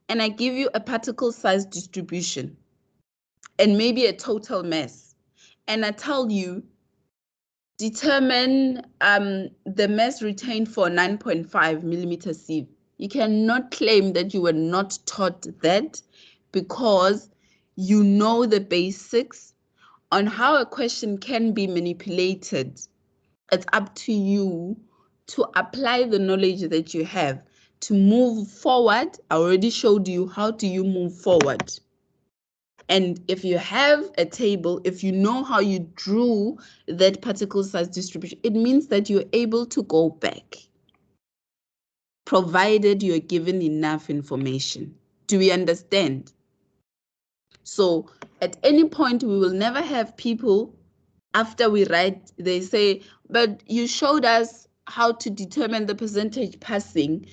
and I give you a particle size distribution and maybe a total mass, and I tell you, determine the mass retained for 9.5 millimeter sieve, you cannot claim that you were not taught that, because you know the basics on how a question can be manipulated. It's up to you to apply the knowledge that you have to move forward. I already showed you how do you move forward. And if you have a table, if you know how you drew that particle size distribution, it means that you're able to go back, provided you're given enough information. Do we understand? So at any point, we will never have people, after we write, they say, but you showed us how to determine the percentage passing,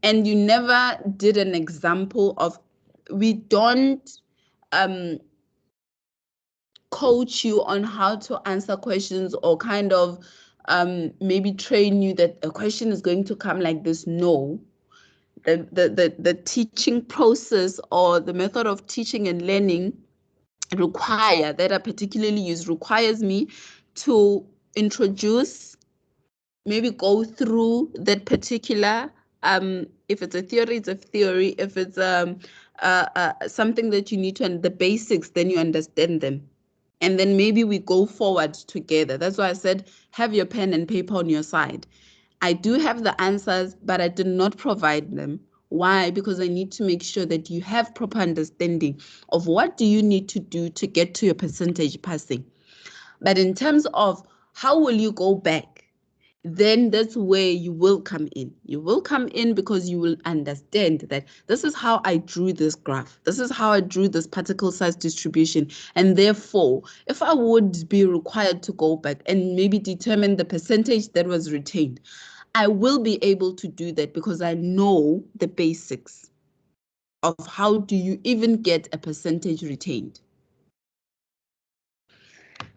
and you never did an example of, we don't coach you on how to answer questions, or kind of maybe train you that a question is going to come like this. No, the teaching process or the method of teaching and learning that I particularly use requires me to introduce, maybe go through that particular, if it's a theory, it's a theory. If it's something that you need to, and the basics, then you understand them. And then maybe we go forward together. That's why I said, have your pen and paper on your side. I do have the answers, but I did not provide them. Why? Because I need to make sure that you have proper understanding of what do you need to do to get to your percentage passing. But in terms of how will you go back, then that's where you will come in. You will come in because you will understand that this is how I drew this graph. This is how I drew this particle size distribution. And therefore, if I would be required to go back and maybe determine the percentage that was retained, I will be able to do that because I know the basics of how do you even get a percentage retained.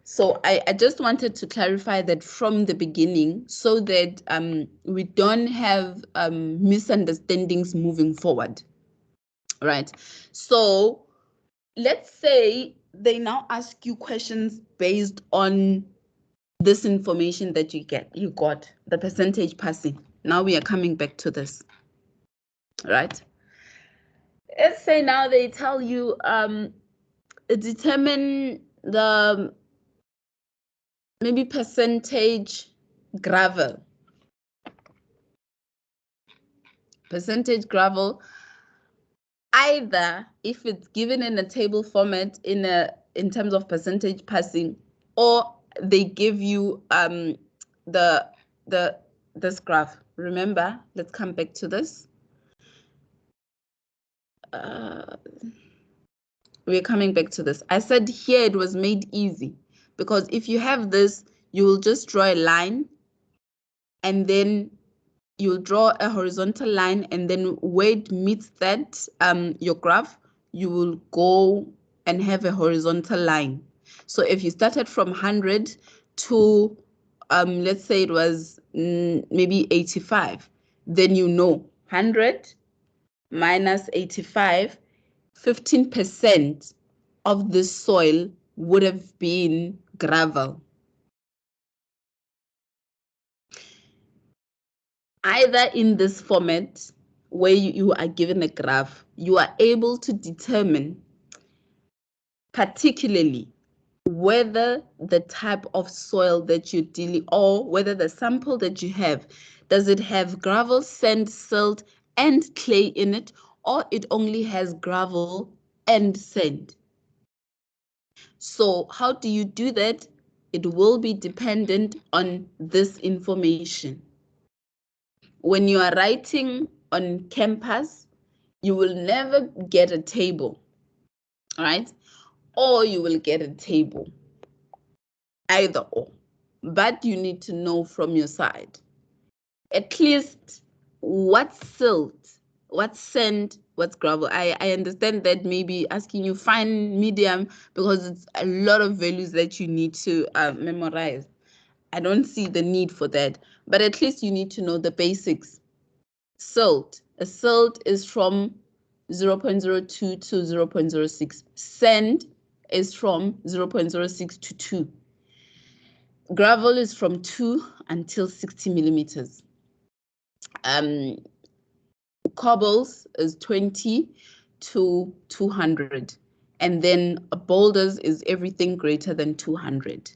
So I just wanted to clarify that from the beginning so that we don't have misunderstandings moving forward, right? So let's say they now ask you questions based on this information that you got, the percentage passing. Now we are coming back to this, right? Let's say now they tell you determine the maybe percentage gravel. Percentage gravel, either if it's given in a table format in terms of percentage passing, or they give you this graph. Remember, let's come back to this. We're coming back to this. I said here it was made easy because if you have this, you will just draw a line and then you'll draw a horizontal line, and then where it meets that, your graph, you will go and have a horizontal line. So if you started from 100 to, let's say it was maybe 85, then you know 100 minus 85, 15% of the soil would have been gravel. Either in this format where you are given a graph, you are able to determine particularly whether the type of soil that you're dealing, or whether the sample that you have, does it have gravel, sand, silt, and clay in it, or it only has gravel and sand. So how do you do that? It will be dependent on this information. When you are writing on campus, you will never get a table, right? Or you will get a table, either or. But you need to know from your side, at least what's silt, what's sand, what's gravel. I understand that maybe asking you fine, medium, because it's a lot of values that you need to memorize. I don't see the need for that, but at least you need to know the basics. Silt. A silt is from 0.02 to 0.06. Sand is from 0.06 to 2. Gravel is from 2 until 60 millimeters. Cobbles is 20 to 200. And then boulders is everything greater than 200.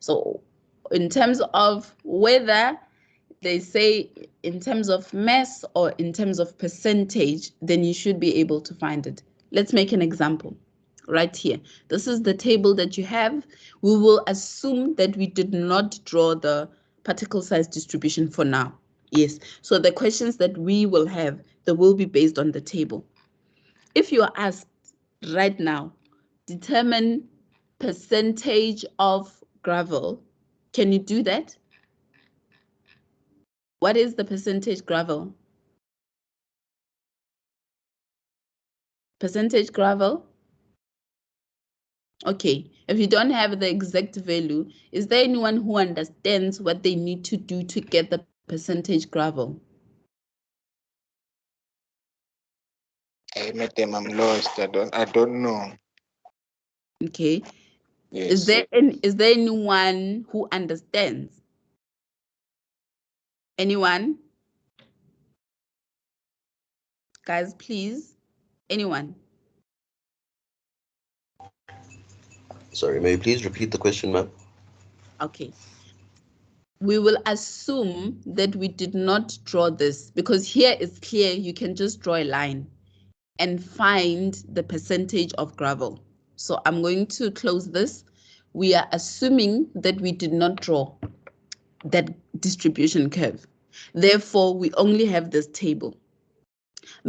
So in terms of whether they say in terms of mass or in terms of percentage, then you should be able to find it. Let's make an example right here. This is the table that you have. We will assume that we did not draw the particle size distribution for now. Yes, so the questions that we will have, they will be based on the table. If you are asked right now, determine percentage of gravel, can you do that? What is the percentage gravel? Percentage gravel? Okay, if you don't have the exact value, is there anyone who understands what they need to do to get the percentage gravel? I met them. I'm lost. I don't know. Okay. Yes. Is there anyone who understands? Anyone? Guys, please. Anyone? Sorry, may you please repeat the question, ma'am? Okay. We will assume that we did not draw this because here it's clear you can just draw a line and find the percentage of gravel. So I'm going to close this. We are assuming that we did not draw that distribution curve. Therefore, we only have this table.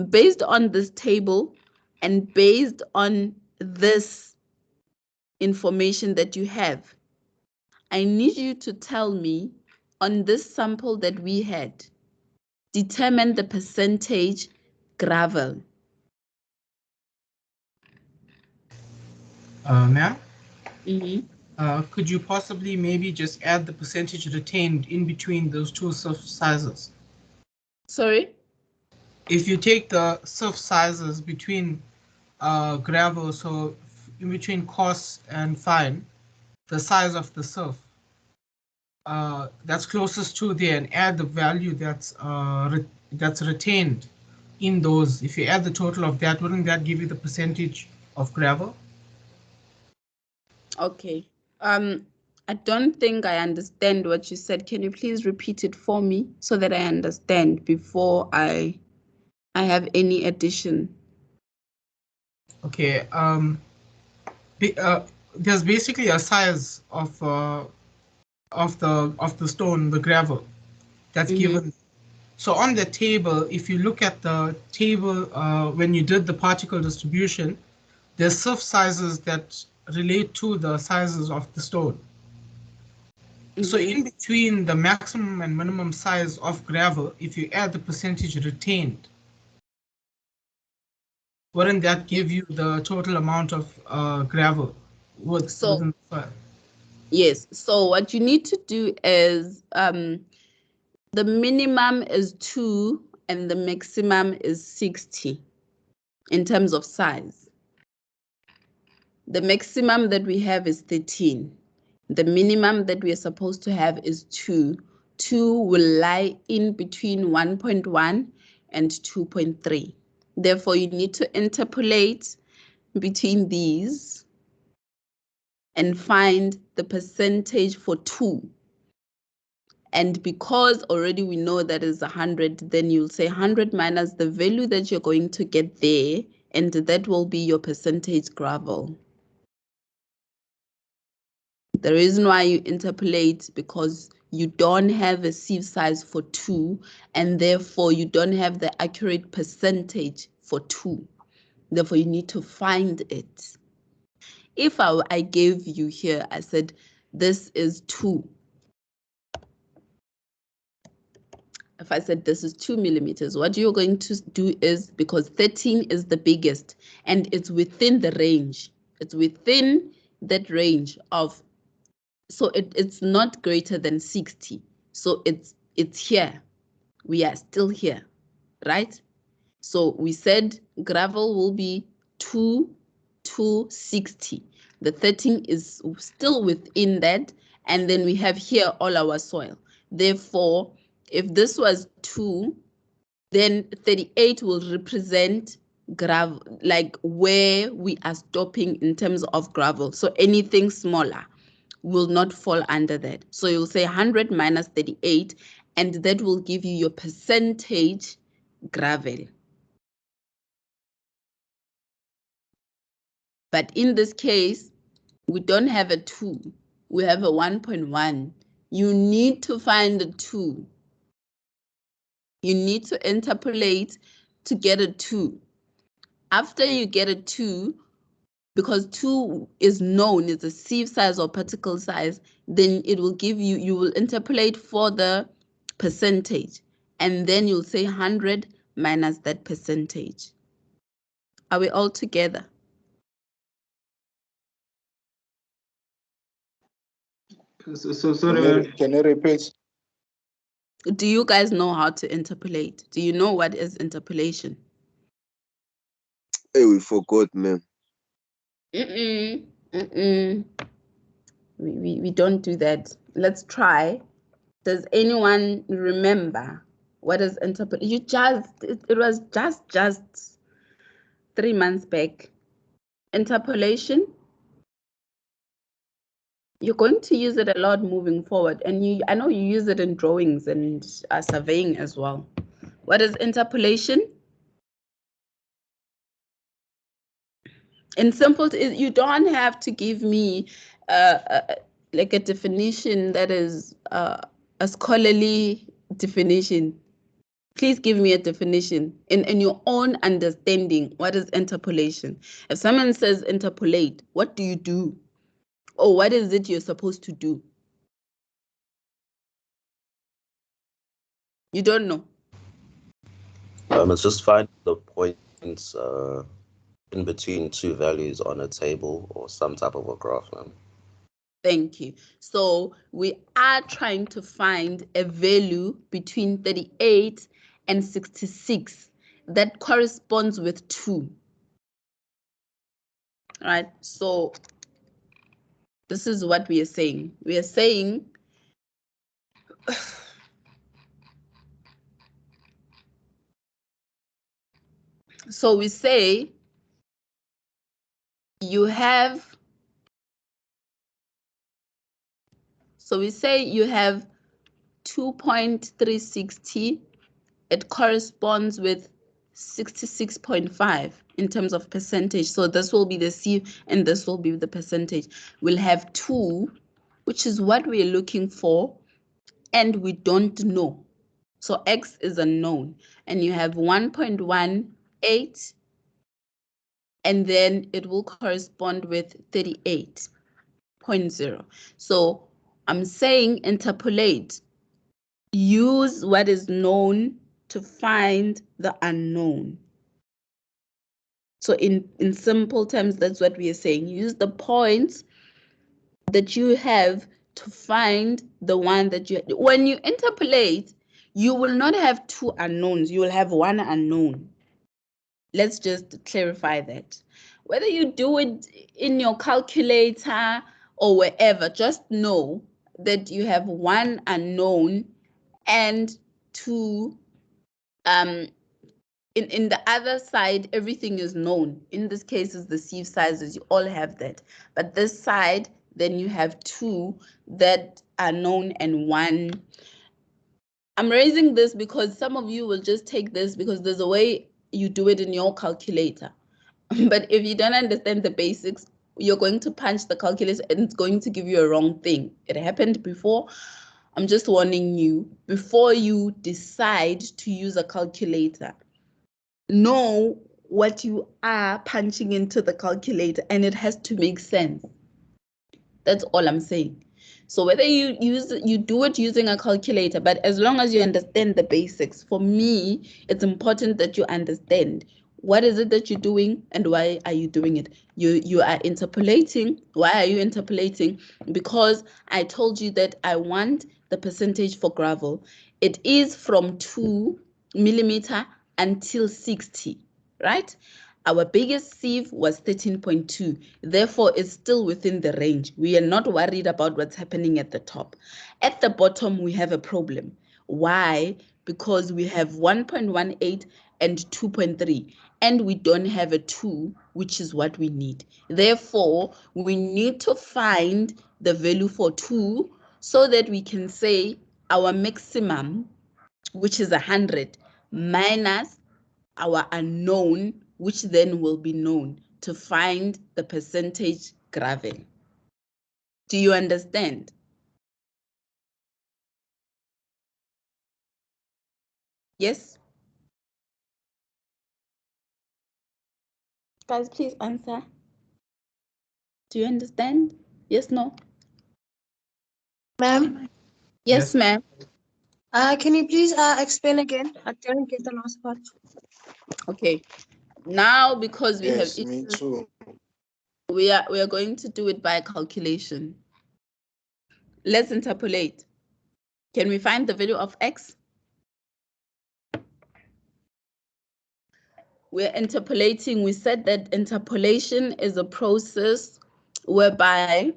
Based on this table and based on this information that you have, I need you to tell me on this sample that we had, determine the percentage gravel. Ma'am, Mm-hmm. could you possibly maybe just add the percentage retained in between those two surf sizes? Sorry? If you take the surf sizes between gravel, so in between coarse and fine, the size of the surf, that's closest to there, and add the value that's retained in those. If you add the total of that, wouldn't that give you the percentage of gravel? Okay. I don't think I understand what you said. Can you please repeat it for me so that I understand before I have any addition? Okay. There's basically a size of the stone, the gravel, that's given. So on the table, if you look at the table when you did the particle distribution, there's surf sizes that relate to the sizes of the stone. So in between the maximum and minimum size of gravel, if you add the percentage retained, wouldn't that give you the total amount of gravel within the file? Yes. So what you need to do is the minimum is 2 and the maximum is 60 in terms of size. The maximum that we have is 13. The minimum that we are supposed to have is 2. 2 will lie in between 1.1 and 2.3. Therefore, you need to interpolate between these and find the percentage for 2. And because already we know that is 100, then you'll say 100 minus the value that you're going to get there, and that will be your percentage gravel. The reason why you interpolate because you don't have a sieve size for 2, and therefore you don't have the accurate percentage for 2. Therefore, you need to find it. If I gave you here, I said, this is 2. If I said this is 2 millimeters, what you're going to do is, because 13 is the biggest and it's within the range, it's within that range of, so it's not greater than 60. So it's here. We are still here, right? So we said gravel will be 2 to 60. The 13 is still within that. And then we have here all our soil. Therefore, if this was 2, then 38 will represent gravel, like where we are stopping in terms of gravel. So anything smaller will not fall under that. So you'll say 100 minus 38, and that will give you your percentage gravel. But in this case, we don't have a 2. We have a 1.1. You need to find a 2. You need to interpolate to get a 2. After you get a 2, because 2 is known, it's a sieve size or particle size, then it will give you, you will interpolate for the percentage, and then you'll say 100 minus that percentage. Are we all together? So sorry. Can you repeat? Do you guys know how to interpolate? Do you know what is interpolation? Hey, we forgot, man. We don't do that. Let's try. Does anyone remember what is interpolation? You just, it was just 3 months back. Interpolation, you're going to use it a lot moving forward. And I know you use it in drawings and surveying as well. What is interpolation? In simple, you don't have to give me like a definition that is a scholarly definition. Please give me a definition in your own understanding. What is interpolation? If someone says interpolate, what do you do? Or what is it you're supposed to do? You don't know. It's just find the points in between two values on a table or some type of a graph, man. Thank you. So we are trying to find a value between 38 and 66 that corresponds with 2. All right, so this is what we are saying. We are saying so we say you have 2.360. It corresponds with 66.5 in terms of percentage. So this will be the C and this will be the percentage. We'll have 2, which is what we're looking for, and we don't know. So X is unknown, and you have 1.18, and then it will correspond with 38.0. So I'm saying interpolate. Use what is known to find the unknown. So in simple terms, that's what we are saying. Use the points that you have to find the one that you... When you interpolate, you will not have 2 unknowns. You will have 1 unknown. Let's just clarify that. Whether you do it in your calculator or wherever, just know that you have 1 unknown and 2 in the other side, everything is known. In this case, is the sieve sizes. You all have that. But this side, then you have 2 that are known and 1. I'm raising this because some of you will just take this because there's a way you do it in your calculator. But if you don't understand the basics, you're going to punch the calculator and it's going to give you a wrong thing. It happened before. I'm just warning you, before you decide to use a calculator, know what you are punching into the calculator and it has to make sense. That's all I'm saying. So whether you do it using a calculator, but as long as you understand the basics, for me, it's important that you understand what is it that you're doing and why are you doing it. You are interpolating. Why are you interpolating? Because I told you that I want the percentage for gravel. It is from 2 millimeter until 60, right? Our biggest sieve was 13.2. Therefore, it's still within the range. We are not worried about what's happening at the top. At the bottom, we have a problem. Why? Because we have 1.18 and 2.3, and we don't have a 2, which is what we need. Therefore, we need to find the value for 2 so that we can say our maximum, which is 100, minus our unknown, which then will be known to find the percentage gravel. Do you understand? Yes? Guys, please answer. Do you understand? Yes, no? Ma'am? Yes, ma'am. Can you please explain again? I didn't get the last part. Okay. Now, because we Yes, have... me too. We are going to do it by calculation. Let's interpolate. Can we find the value of X? We're interpolating. We said that interpolation is a process whereby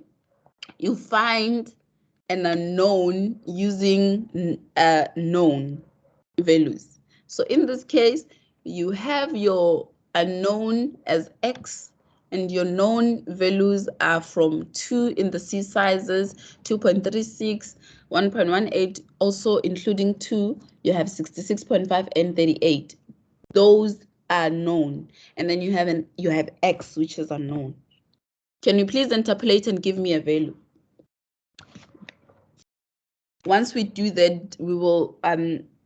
you find an unknown using known values. So in this case, you have your are known as X, and your known values are from 2 in the C sizes, 2.36, 1.18, also including 2, you have 66.5 and 38. Those are known. And then you have X, which is unknown. Can you please interpolate and give me a value? Once we do that, we will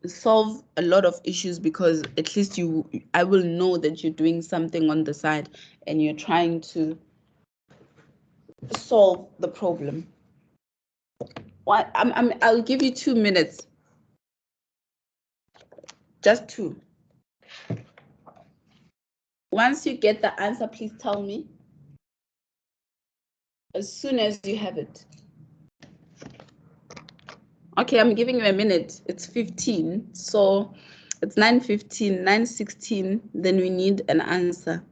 solve a lot of issues, because at least I will know that you're doing something on the side and you're trying to solve the problem. I'll give you 2 minutes. Just 2. Once you get the answer, please tell me. As soon as you have it. Okay, I'm giving you a minute. It's 15, so it's 9:15, 9:16, then we need an answer.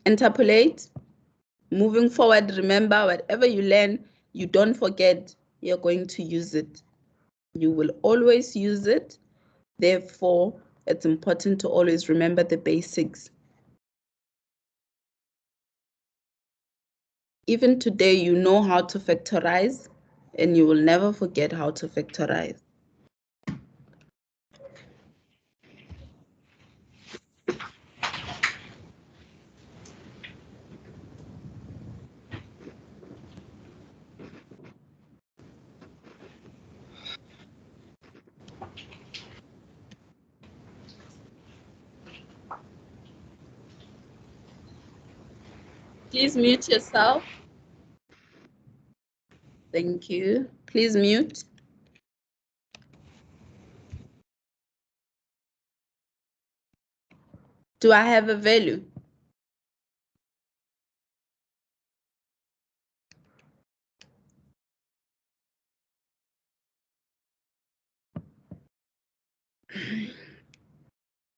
Interpolate. Moving forward, remember, whatever you learn, you don't forget, you're going to use it. You will always use it. Therefore, it's important to always remember the basics. Even today, you know how to factorize, and you will never forget how to factorize. Please mute yourself. Thank you. Please mute. Do I have a value?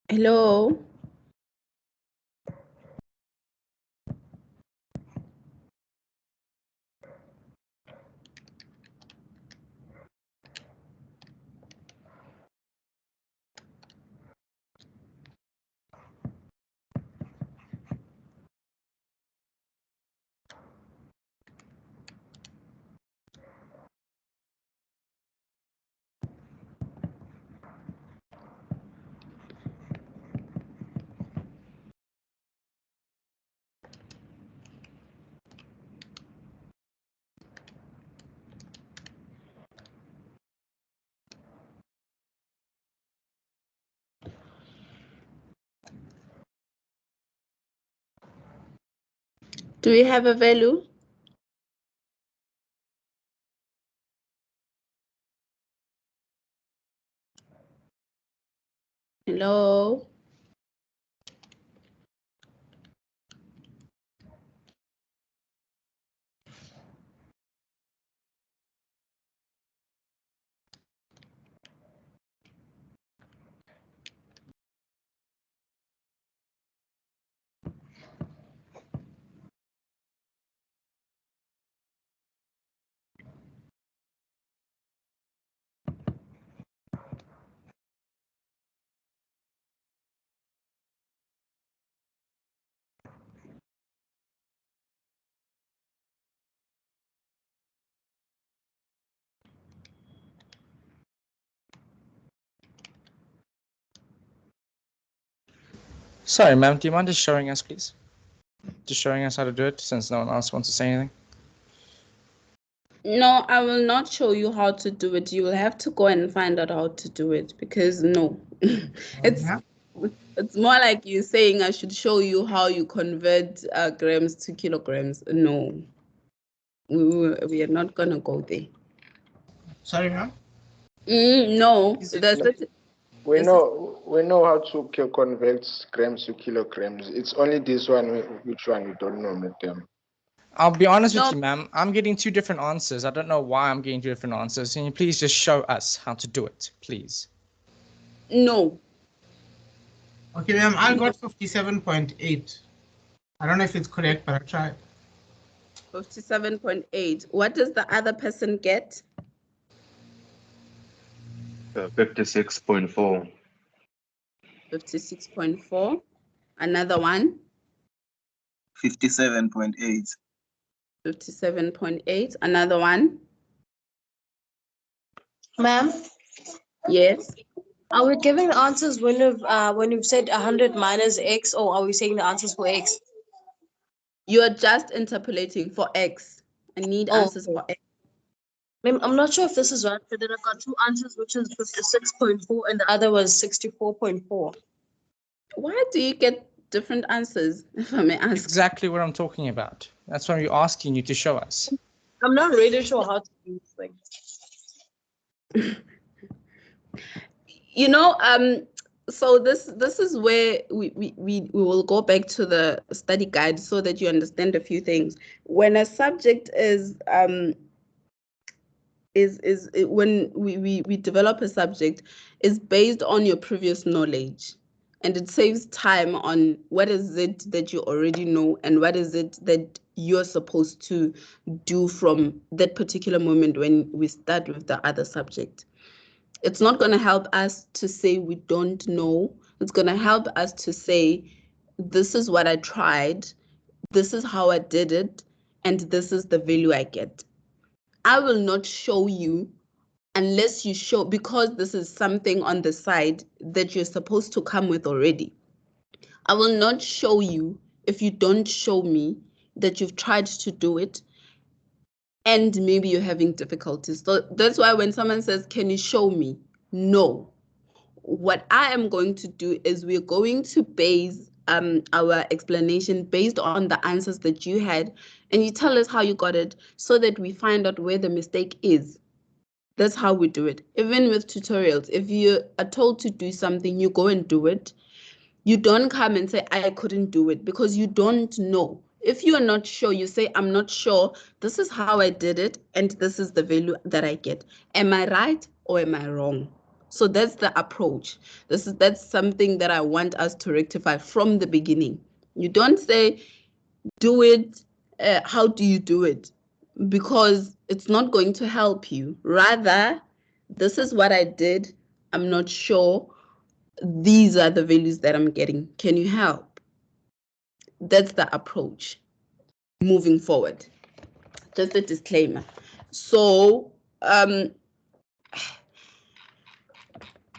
Hello? Do we have a value? Hello? Sorry, ma'am, do you mind just showing us, please? Just showing us how to do it, since no one else wants to say anything. No, I will not show you how to do it. You will have to go and find out how to do it, because no. It's more like you saying I should show you how you convert grams to kilograms. No. We are not going to go there. Sorry, ma'am? No. We know how to convert grams to kilograms. It's only this one, which one we don't know, madam. I'll be honest with you, ma'am. I'm getting 2 different answers. I don't know why I'm getting 2 different answers. Can you please just show us how to do it, please? No. Okay, ma'am, I got 57.8. I don't know if it's correct, but I tried. 57.8. What does the other person get? 56.4. 56.4. Another one, 57.8. 57.8. Another one, Ma'am, yes. are we giving the answers when you've said 100 minus X, or are we saying the answers for X? You are just interpolating for X. I need Oh, answers for X. Ma'am, I'm not sure if this is right, but then I got two answers, which is 56.4 and the other was 64.4. Why do you get different answers, if I may ask? Exactly what I'm talking about. That's why we're asking you to show us. I'm not really sure how to do this thing. You know, so this is where we will go back to the study guide so that you understand a few things. When a subject when we develop a subject, is based on your previous knowledge, and it saves time on what is it that you already know and what is it that you're supposed to do from that particular moment when we start with the other subject. It's not going to help us to say we don't know. It's going to help us to say, this is what I tried, this is how I did it, and this is the value I get. I will not show you unless you show, because this is something on the side that you're supposed to come with already. I will not show you if you don't show me that you've tried to do it and maybe you're having difficulties. So that's why when someone says, can you show me? No. What I am going to do is we're going to base our explanation based on the answers that you had, and you tell us how you got it so that we find out where the mistake is. That's how we do it. Even with tutorials, if you are told to do something, you go and do it. You don't come and say, I couldn't do it, because you don't know. If you are not sure, you say, I'm not sure. This is how I did it, and this is the value that I get. Am I right or am I wrong? So that's the approach. That's something that I want us to rectify from the beginning. You don't say, do it, how do you do it? Because it's not going to help you. Rather, this is what I did. I'm not sure. These are the values that I'm getting. Can you help? That's the approach moving forward. Just a disclaimer. So,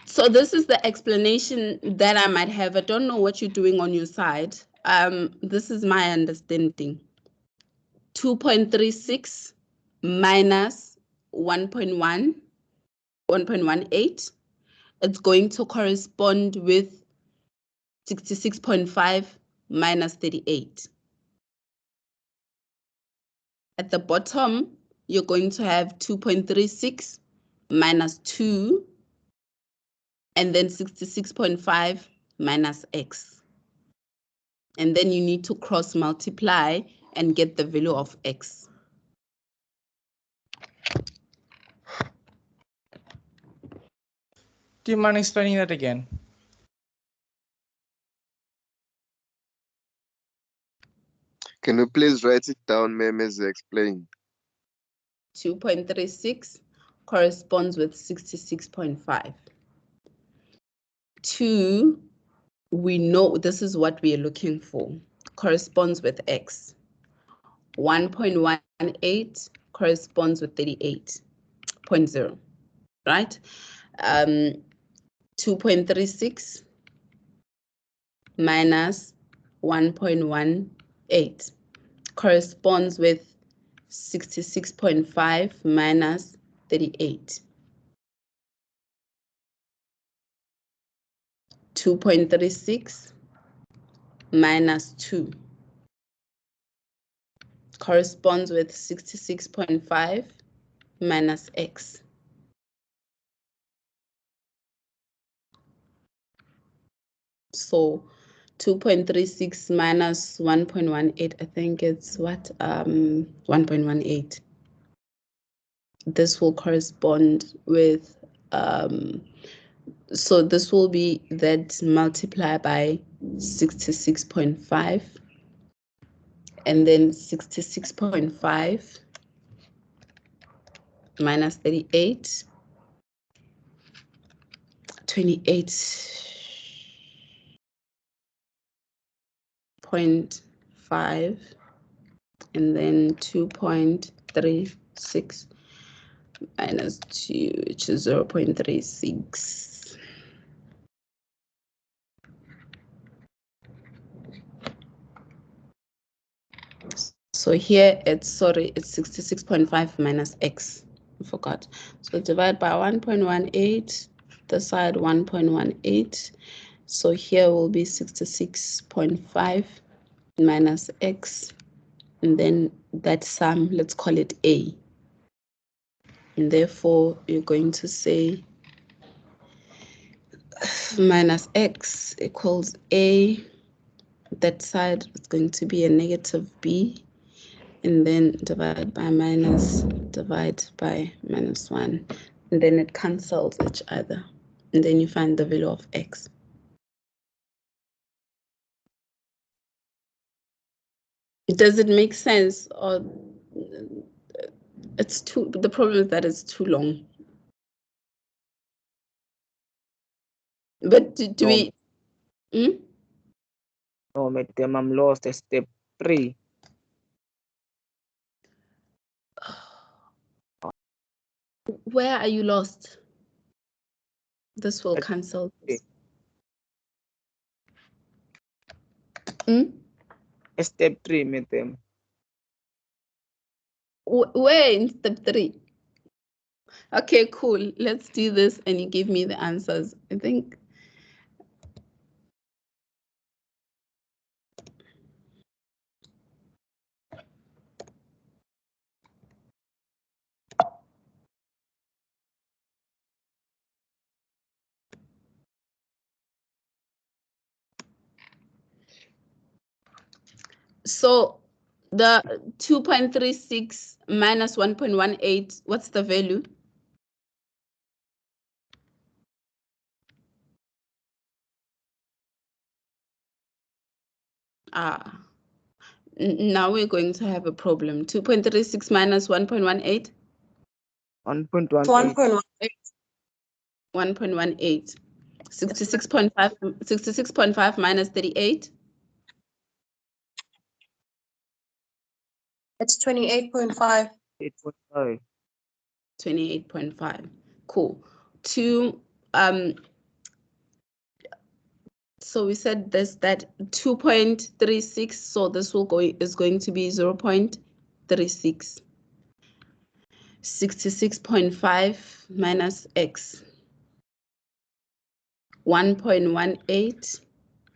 so this is the explanation that I might have. I don't know what you're doing on your side. This is my understanding. 2.36 minus 1.18. It's going to correspond with 66.5 minus 38. At the bottom, you're going to have 2.36 minus 2, and then 66.5 minus x. And then you need to cross multiply and get the value of x. Do you mind explaining that again? Can you please write it down, ma'am, as you explain? 2.36 corresponds with 66.5. 2, we know this is what we are looking for, corresponds with x. 1.18 corresponds with 38.0, right? 2.36 minus 1.18 corresponds with 66.5 minus 38. 2.36 minus 2 corresponds with 66.5 minus x. So 2.36 minus 1.18, I think it's what, 1.18. This will correspond with, so this will be that multiplied by 66.5, and then 66.5 minus 38, 28. 0.5 and then 2.36 minus 2, which is 0.36. So here it's 66.5 minus x. I forgot. So divide by 1.18, the side 1.18. So here will be 66.5 minus x, and then that sum, let's call it a. And therefore, you're going to say minus x equals a. That side is going to be a negative b. And then divide by minus, divide by minus 1. And then it cancels each other. And then you find the value of x. Does it make sense? Or it's too, the problem is that it's too long. But do we? No, madam, I'm lost at step 3. Where are you lost? This will cancel this. Step 3, madam. Where in step 3? Okay, cool. Let's do this and you give me the answers. I think. So the 2.36 minus 1.18, what's the value? Now we're going to have a problem. 2.36 minus 1.18? 1.18. 1.18. 66.5 minus 38? It's 28.5. 8.5. 28.5. Cool. So we said this, that 2.36, so this is going to be 0.36. 66.5 minus x. 1.18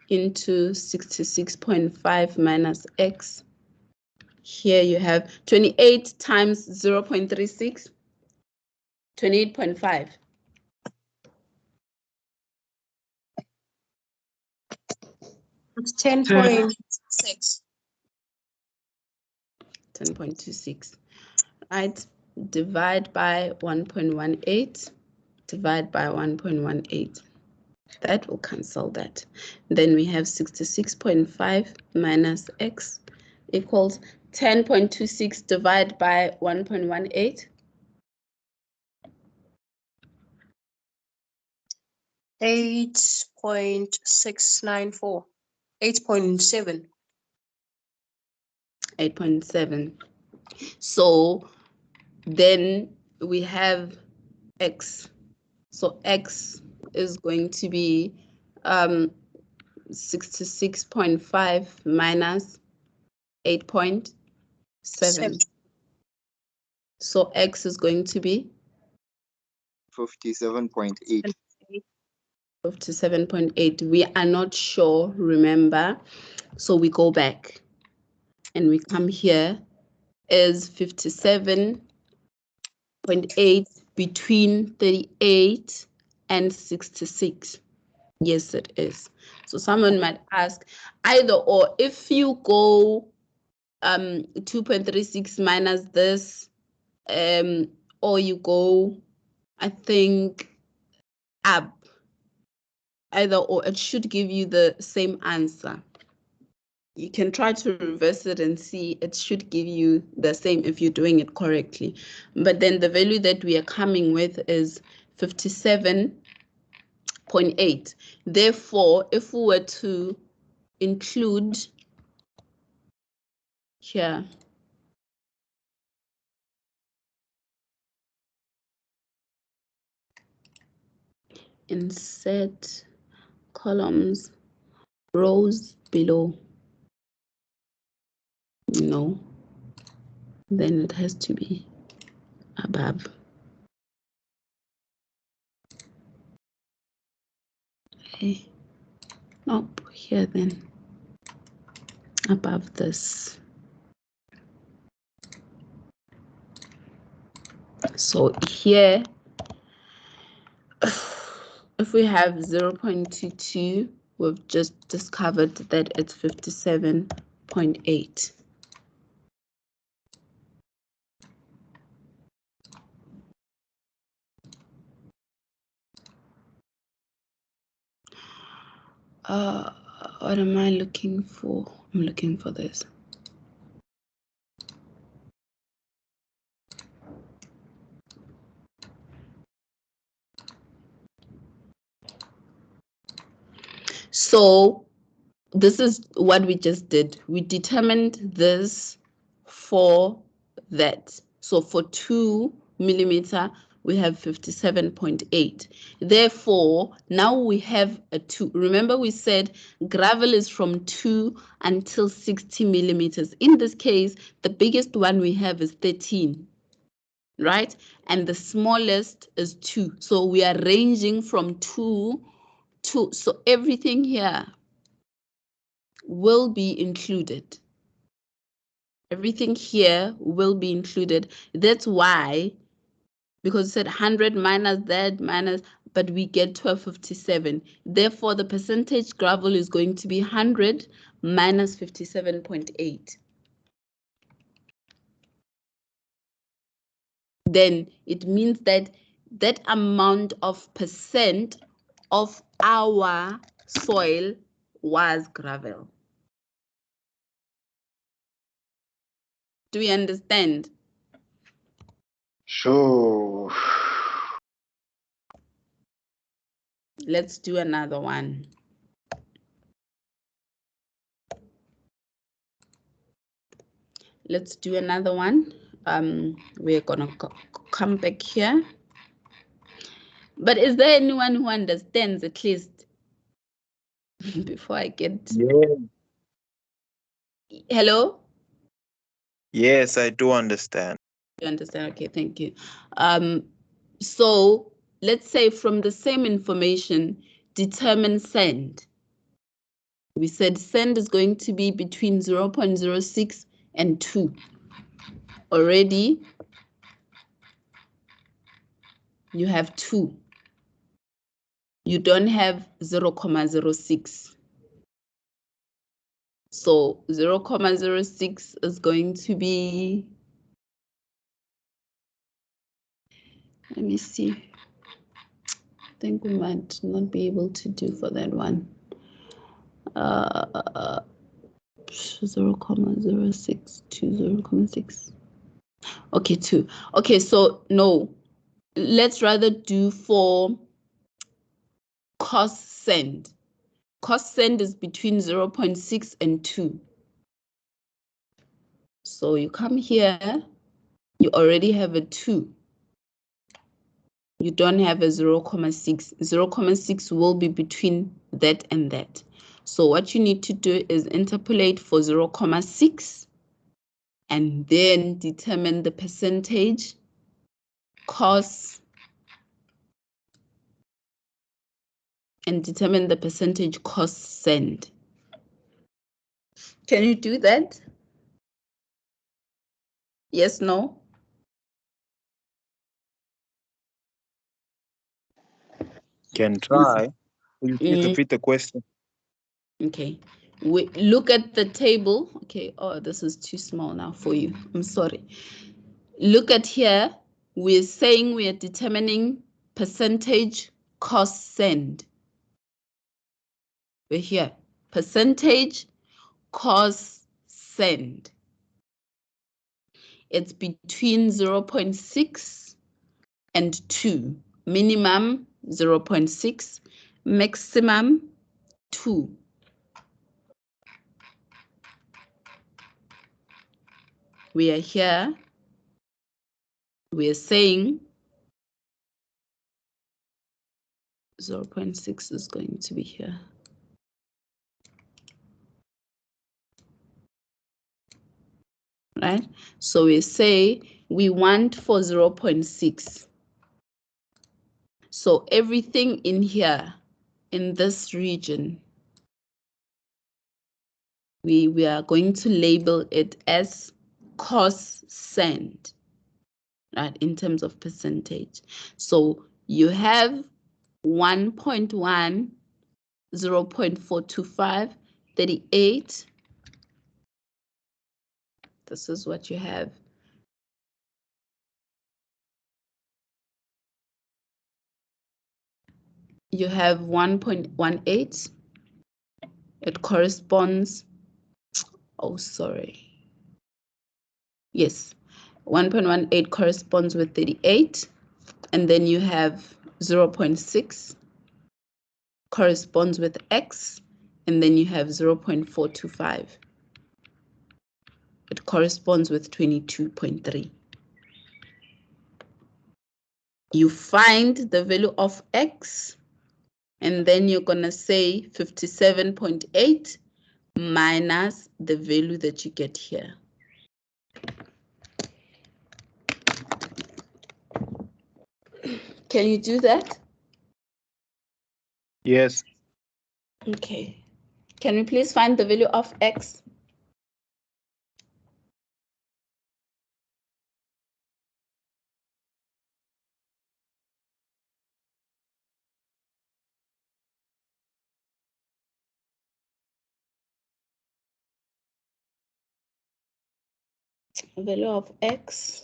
into 66.5 minus x. Here you have 28 times 0.36, 28.5. It's 10.6. 10.26. Right, divide by 1.18, divide by 1.18. That will cancel that. Then we have 66.5 minus x equals 10.26 divided by 1.18. 8.694. 8.7. 8.7. So then we have x. So x is going to be 66.5 minus 8.7. So x is going to be 57.8. 57.8. We are not sure, remember. So we go back and we come here is 57.8 between 38 and 66. Yes, it is. So someone might ask either or. If you go 2.36 minus this, or you go, I think, up, either or, it should give you the same answer. You can try to reverse it and see it should give you the same if you're doing it correctly. But then the value that we are coming with is 57.8. Therefore, if we were to include here. Insert columns, rows below. No, then it has to be above. Okay, nope, here then, above this. So here, if we have 0.22, we've just discovered that it's 57.8. What am I looking for? I'm looking for this. So this is what we just did. We determined this for that. So for 2 millimeter, we have 57.8. Therefore, now we have a 2. Remember we said gravel is from 2 until 60 millimeters. In this case, the biggest one we have is 13, right? And the smallest is 2. So we are ranging from 2 to, so everything here will be included. Everything here will be included. That's why, because it said 100 minus that minus, but we get 1257. Therefore, the percentage gravel is going to be 100 minus 57.8. Then it means that that amount of percent of our soil was gravel. Do we understand? Sure. Let's do another one. Let's do another one. We're gonna come back here. But is there anyone who understands at least before I get? Yeah. Hello? Yes, I do understand. You understand? Okay, thank you. So let's say from the same information, determine sand. We said sand is going to be between 0.06 and 2. Already, you have 2. You don't have 0.06. So 0.06 is going to be, let me see. I think we might not be able to do for that one. 0.06 to 0.6. Okay, 2. Okay, so no, let's rather do for coarse sand. Coarse sand is between 0.6 and 2. So you come here, you already have a 2. You don't have a 0.6. 0.6 will be between that and that. So what you need to do is interpolate for 0.6 and then determine the percentage cost and determine the percentage cost sand. Can you do that? Yes, no? Can try. Will you please repeat the question? Okay. We look at the table. Okay. Oh, this is too small now for you. I'm sorry. Look at here. We're saying we are determining percentage cost sand. We're here. Percentage cost sand. It's between 0.6 and 2. Minimum 0.6. Maximum 2. we are here. We are saying 0.6 is going to be here. Right? So we say we want for 0.6. So everything in here, in this region, we are going to label it as coscent, right, in terms of percentage. So you have 1.1, 0.425, 38. This is what you have. You have 1.18. It corresponds, oh, sorry. Yes, 1.18 corresponds with 38. And then you have 0.6 corresponds with X. And then you have 0.425. It corresponds with 22.3. You find the value of X, and then you're gonna say 57.8 minus the value that you get here. Can you do that? Yes. Okay. Can we please find the value of X? Value of X.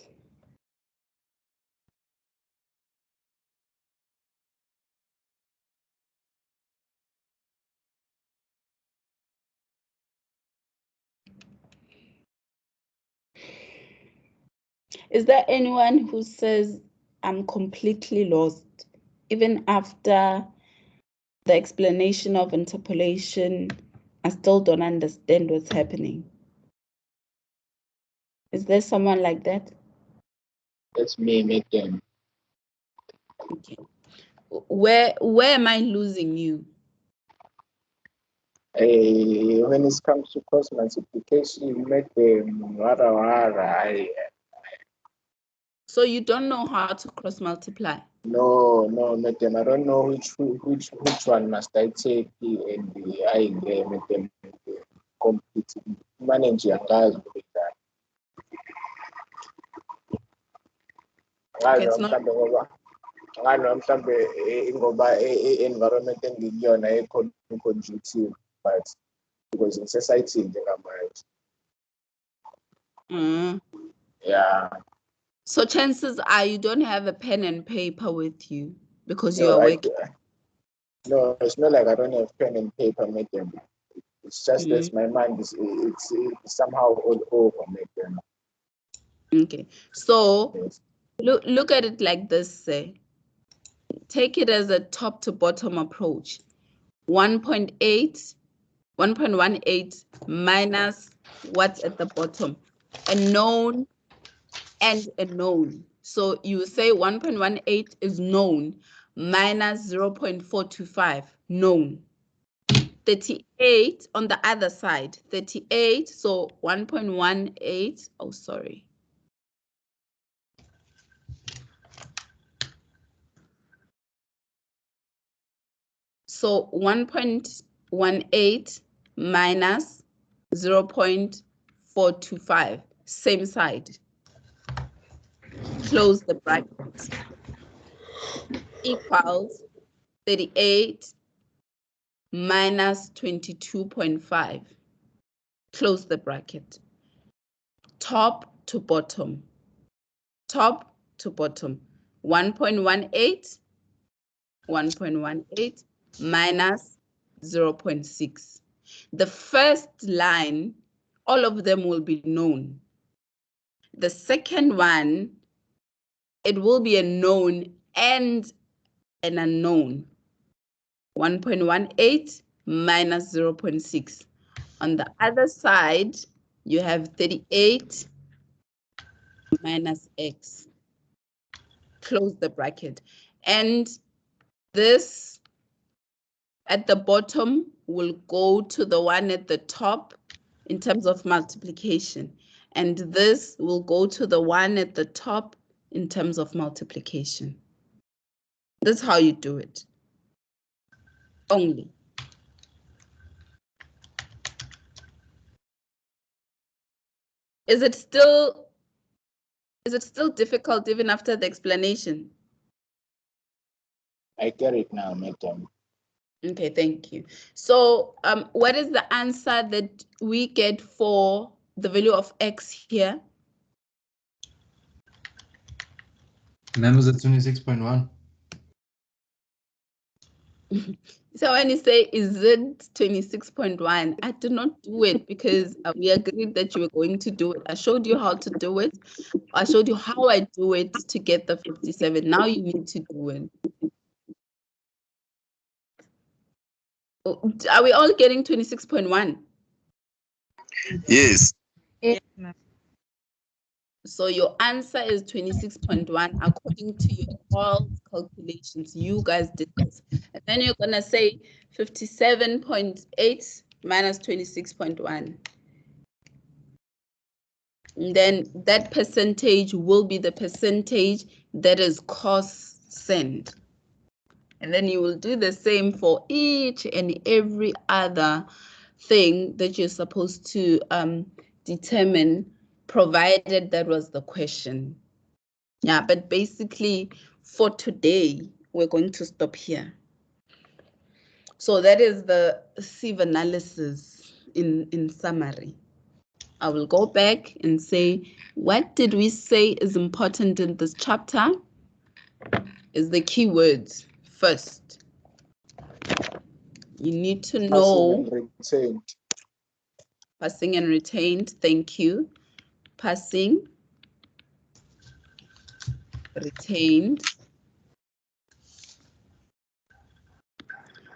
Is there anyone who says I'm completely lost, even after the explanation of interpolation? I still don't understand what's happening. Is there someone like that? That's me, Megan. Okay. Where am I losing you? When it comes to cross multiplication, you make them So you don't know how to cross multiply? No, Megan, I don't know which one must I take and I make them complete manage your guys with that. Ngoba environment engiyona conducive, but because in society njengamanje. Yeah. So chances are you don't have a pen and paper with you because you are working. No, it's not like I don't have pen and paper, Megan. It's just that my mind is it's somehow all over, Megan. Okay, so look at it like this, take it as a top to bottom approach. 1.18 minus what's at the bottom, a known and a known. So you say 1.18 is known minus 0.425 known. 38 on the other side, 38, so 1.18, oh, sorry. So 1.18 minus 0.425, same side. Close the bracket. Equals 38 minus 22.5. Close the bracket. Top to bottom. Top to bottom. 1.18, 1.18 minus 0.6. The first line, all of them will be known. The second one, it will be a known and an unknown. 1.18 minus 0.6. On the other side, you have 38 minus x. Close the bracket. And this at the bottom will go to the one at the top in terms of multiplication. And this will go to the one at the top in terms of multiplication. That's how you do it. Only. Is it still difficult even after the explanation? I get it now, madam. Okay, thank you. So what is the answer that we get for the value of x here? Ma'am, was it 26.1? So when you say, is it 26.1? I did not do it because we agreed that you were going to do it. I showed you how to do it. I showed you how I do it to get the 57. Now you need to do it. Are we all getting 26.1? Yes. So your answer is 26.1 according to your all calculations. You guys did this. And then you're going to say 57.8 minus 26.1. Then that percentage will be the percentage that is cosine. And then you will do the same for each and every other thing that you're supposed to determine, provided that was the question. Yeah, but basically for today, we're going to stop here. So that is the sieve analysis in summary. I will go back and say, what did we say is important in this chapter? Is the keywords first. You need to know passing and retained. Thank you. Passing, retained,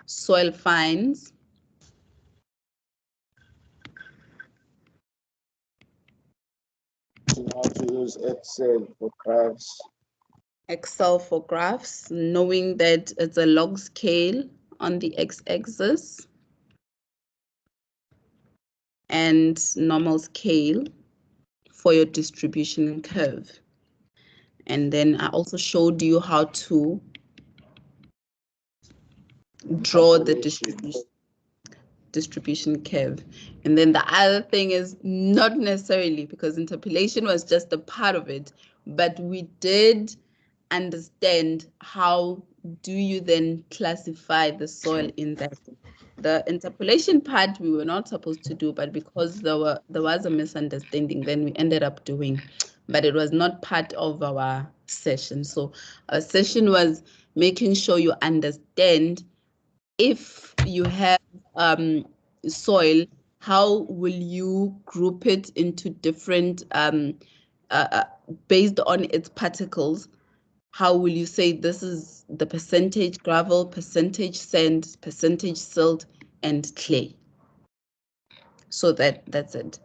soil finds, How to use Excel for graphs. Excel for graphs, knowing that it's a log scale on the x-axis and normal scale for your distribution curve. And then I also showed you how to draw the distribution curve. And then the other thing is not necessarily, because interpolation was just a part of it, but we did understand how do you then classify the soil in that. The interpolation part we were not supposed to do, but because there was a misunderstanding, then we ended up doing, but it was not part of our session. So our session was making sure you understand if you have soil, how will you group it into different, based on its particles, how will you say this is the percentage gravel, percentage sand, percentage silt, and clay? So that's it.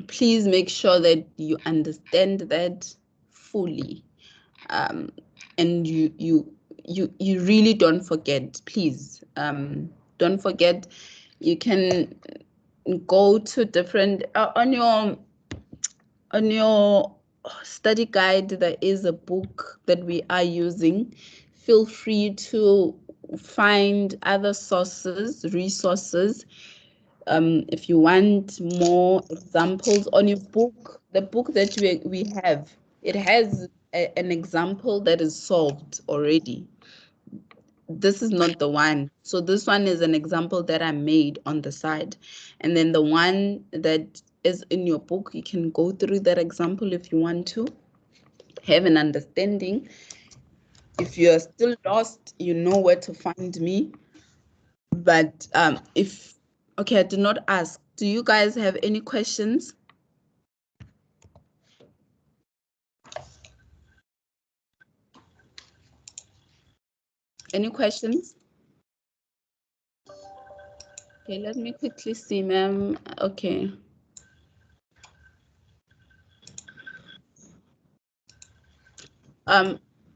Please make sure that you understand that fully, and you really don't forget. Please, don't forget. You can go to different on your study guide. There is a book that we are using. Feel free to find other resources. If you want more examples on your book, the book that we have, it has an example that is solved already. This is not the one. So this one is an example that I made on the side. And then the one that is in your book, you can go through that example if you want to have an understanding. If you are still lost, you know where to find me. But okay, I did not ask. Do you guys have any questions? Any questions? Okay, let me quickly see, ma'am. Okay.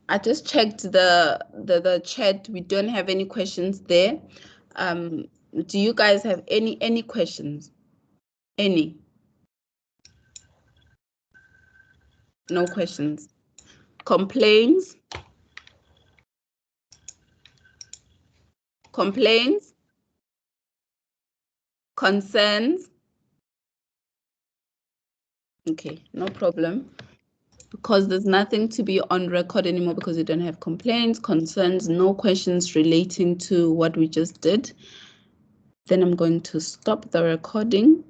I just checked the chat. We don't have any questions there. Do you guys have any questions? Any? No questions. Complaints? Complaints? Concerns? Okay, no problem. Because there's nothing to be on record anymore because we don't have complaints, concerns, no questions relating to what we just did. Then I'm going to stop the recording.